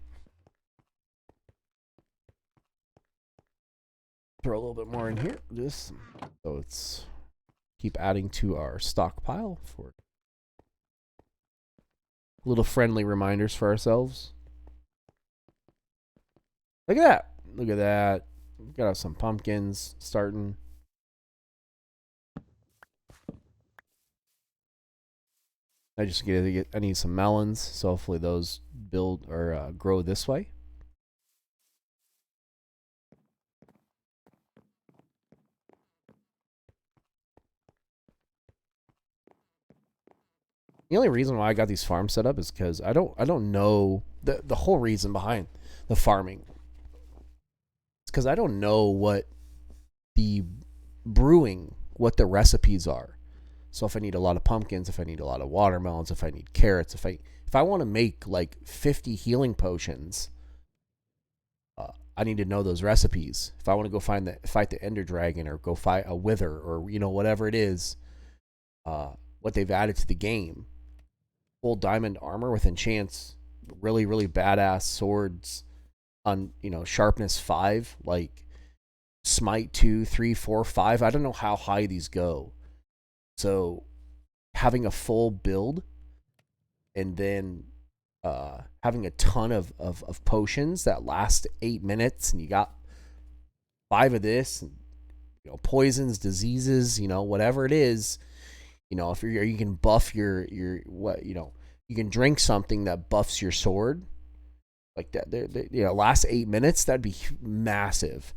Throw a little bit more in here. This, so it's keep adding to our stockpile for little friendly reminders for ourselves. Look at that! Look at that! Got some pumpkins starting. I need some melons, so hopefully those build or grow this way. The only reason why I got these farms set up is because I don't know the whole reason behind the farming. It's because I don't know what the brewing, what the recipes are. So if I need a lot of pumpkins, if I need a lot of watermelons, if I need carrots, if I want to make like 50 healing potions, I need to know those recipes. If I want to go fight the Ender Dragon or go fight a Wither or whatever it is, what they've added to the game. Full diamond armor with enchants, really badass swords on sharpness 5, like smite 2, 3, 4, 5. I don't know how high these go. So having a full build and then having a ton of potions that last 8 minutes, and you got 5 of this, and, poisons, diseases, whatever it is. If you can buff your what you can drink something that buffs your sword like that. Last 8 minutes, that'd be massive.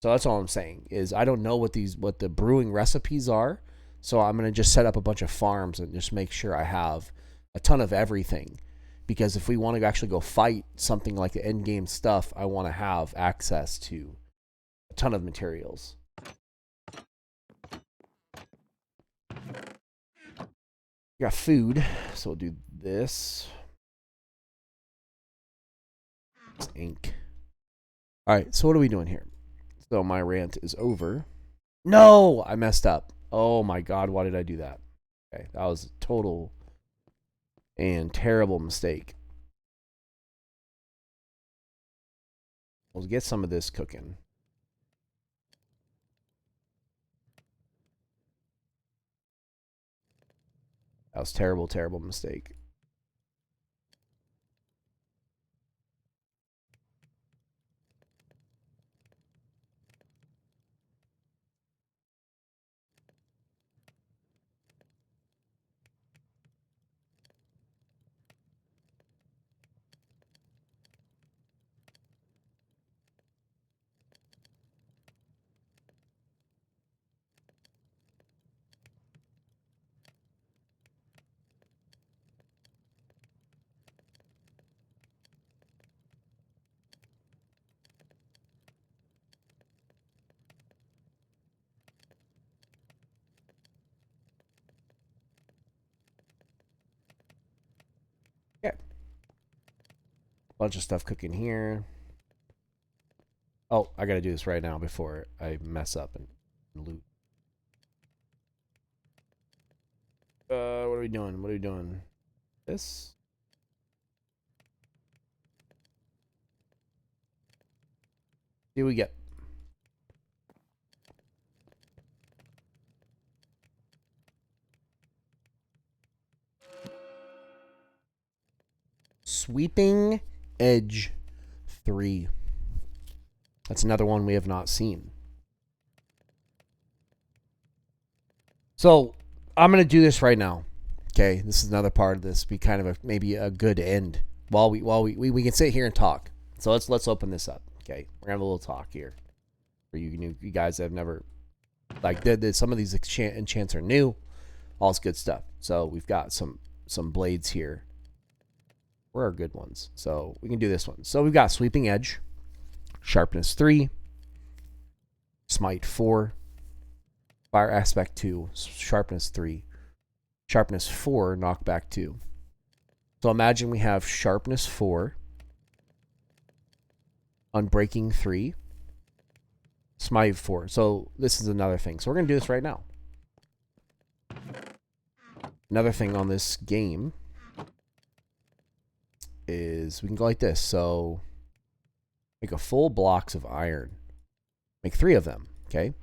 So that's all I'm saying is I don't know what the brewing recipes are. So I'm gonna just set up a bunch of farms and just make sure I have a ton of everything. Because if we want to actually go fight something like the end game stuff, I want to have access to a ton of materials. We got food, so we'll do this. It's ink. All right, so what are we doing here? So my rant is over. No, I messed up. Oh my god, why did I do that? Okay, that was a total and terrible mistake. We'll get some of this cooking. That was terrible mistake. Bunch of stuff cooking here. Oh, I gotta do this right now before I mess up and loot. What are we doing? What are we doing? This? See what we get. Sweeping Edge 3. That's another one we have not seen. So I'm gonna do this right now. Okay, this is another part of this. Be kind of maybe a good end while we can sit here and talk. So let's open this up. Okay, we're gonna have a little talk here for you guys that have never did some of these enchants are new. All this good stuff. So we've got some blades here. Where are good ones? So we can do this one. So we've got Sweeping Edge, Sharpness 3, Smite 4, Fire Aspect 2, Sharpness 3, Sharpness 4, Knockback 2. So imagine we have Sharpness 4, Unbreaking 3, Smite 4. So this is another thing. So we're going to do this right now. Another thing on this game is we can go like this. So make a full blocks of iron. Make 3 of them, okay?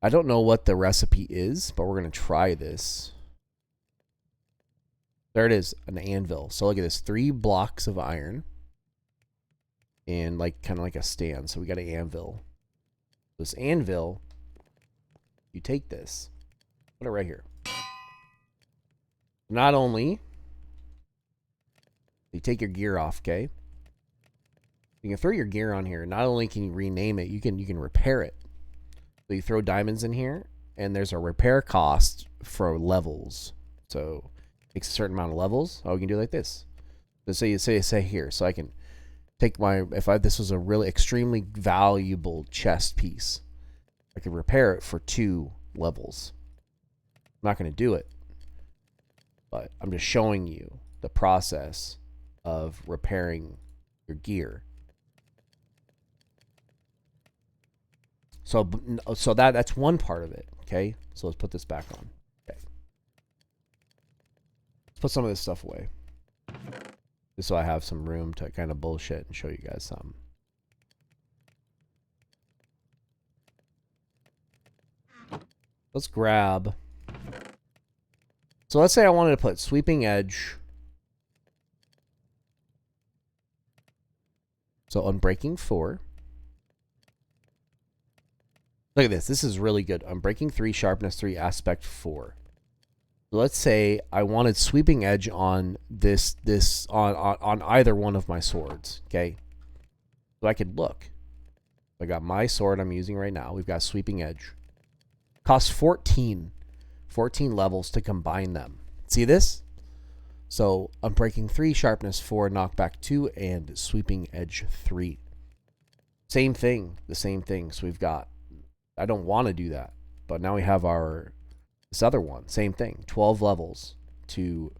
I don't know what the recipe is, but we're going to try this. There it is, an anvil. So look at this, 3 blocks of iron and like kind of like a stand. So we got an anvil. This anvil, you take this, put it right here. Not only you take your gear off, okay? You can throw your gear on here. Not only can you rename it, you can repair it. So you throw diamonds in here, and there's a repair cost for levels. So it takes a certain amount of levels. Oh, we can do it like this. So you say here. So I can take my this was a really extremely valuable chest piece, I could repair it for 2 levels. I'm not going to do it, but I'm just showing you the process of repairing your gear. So that's one part of it, okay? So let's put this back on. Okay. Let's put some of this stuff away. Just so I have some room to kind of bullshit and show you guys something. Let's grab. So let's say I wanted to put Sweeping Edge. So Unbreaking 4. Look at this. This is really good. Unbreaking 3, Sharpness 3, Aspect 4. So let's say I wanted Sweeping Edge on on either one of my swords. Okay. So I could look. I got my sword I'm using right now. We've got Sweeping Edge. Costs 14 levels to combine them. See this? So Unbreaking 3, Sharpness 4, Knockback 2, and Sweeping Edge 3. Same thing. The same thing. So we've got. I don't want to do that, but now we have this other one. Same thing. 12 levels to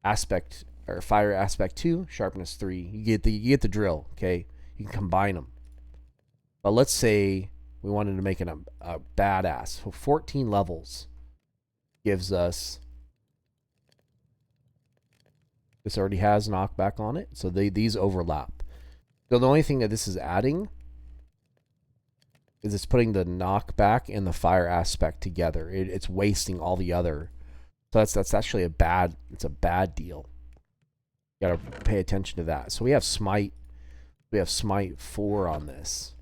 Aspect or Fire Aspect 2, Sharpness 3. You get the drill. Okay, you can combine them. But let's say we wanted to make it a badass. So 14 levels gives us. This already has knockback on it, so these overlap. So the only thing that this is adding is it's putting the knockback and the fire aspect together. It's wasting all the other. So that's actually a bad deal. You gotta pay attention to that. So we have Smite 4 on this.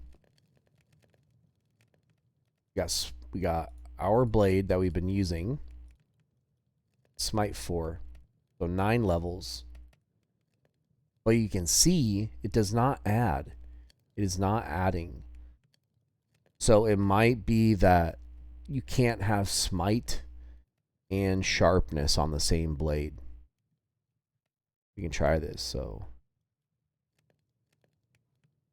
We got our blade that we've been using. Smite 4. So 9 levels. But you can see it does not add. It is not adding. So it might be that you can't have Smite and Sharpness on the same blade. You can try this. So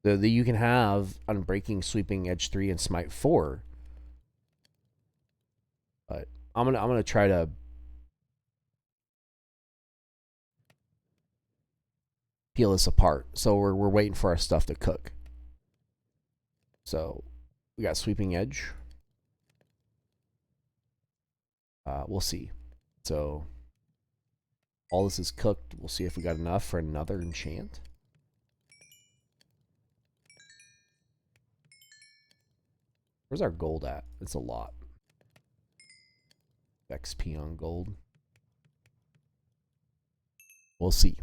you can have Unbreaking, Sweeping Edge 3, and Smite 4. But I'm gonna try to. peel this apart. So we're waiting for our stuff to cook. So we got sweeping edge. We'll see. So all this is cooked. We'll see if we got enough for another enchant. Where's our gold at? It's a lot. XP on gold. We'll see.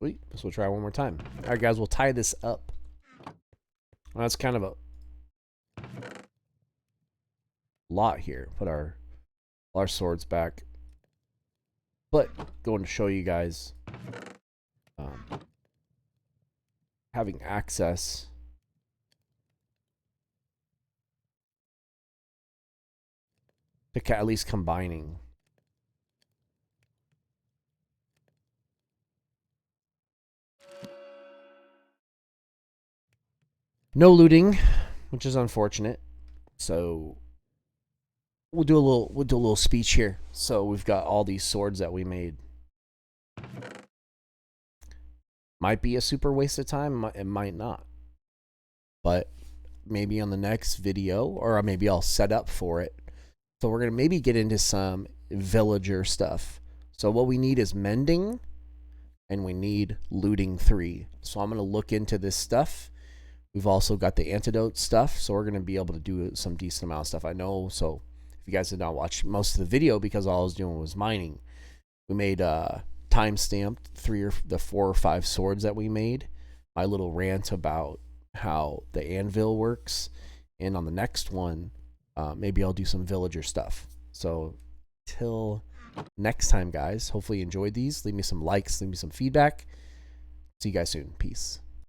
Sweet. So we'll try one more time. All right, guys, we'll tie this up. Well, that's kind of a lot here. Put our swords back. But going to show you guys having access to at least combining. No looting, which is unfortunate. So we'll do a little speech here. So we've got all these swords that we made. Might be a super waste of time. It might not. But maybe on the next video, or maybe I'll set up for it. So we're going to maybe get into some villager stuff. So what we need is mending, and we need looting 3. So I'm going to look into this stuff. We've also got the antidote stuff, so we're going to be able to do some decent amount of stuff. I know, so if you guys did not watch most of the video because all I was doing was mining, we made time-stamped 4 or 5 swords that we made. My little rant about how the anvil works, and on the next one, maybe I'll do some villager stuff. So till next time, guys, hopefully you enjoyed these. Leave me some likes, leave me some feedback. See you guys soon. Peace.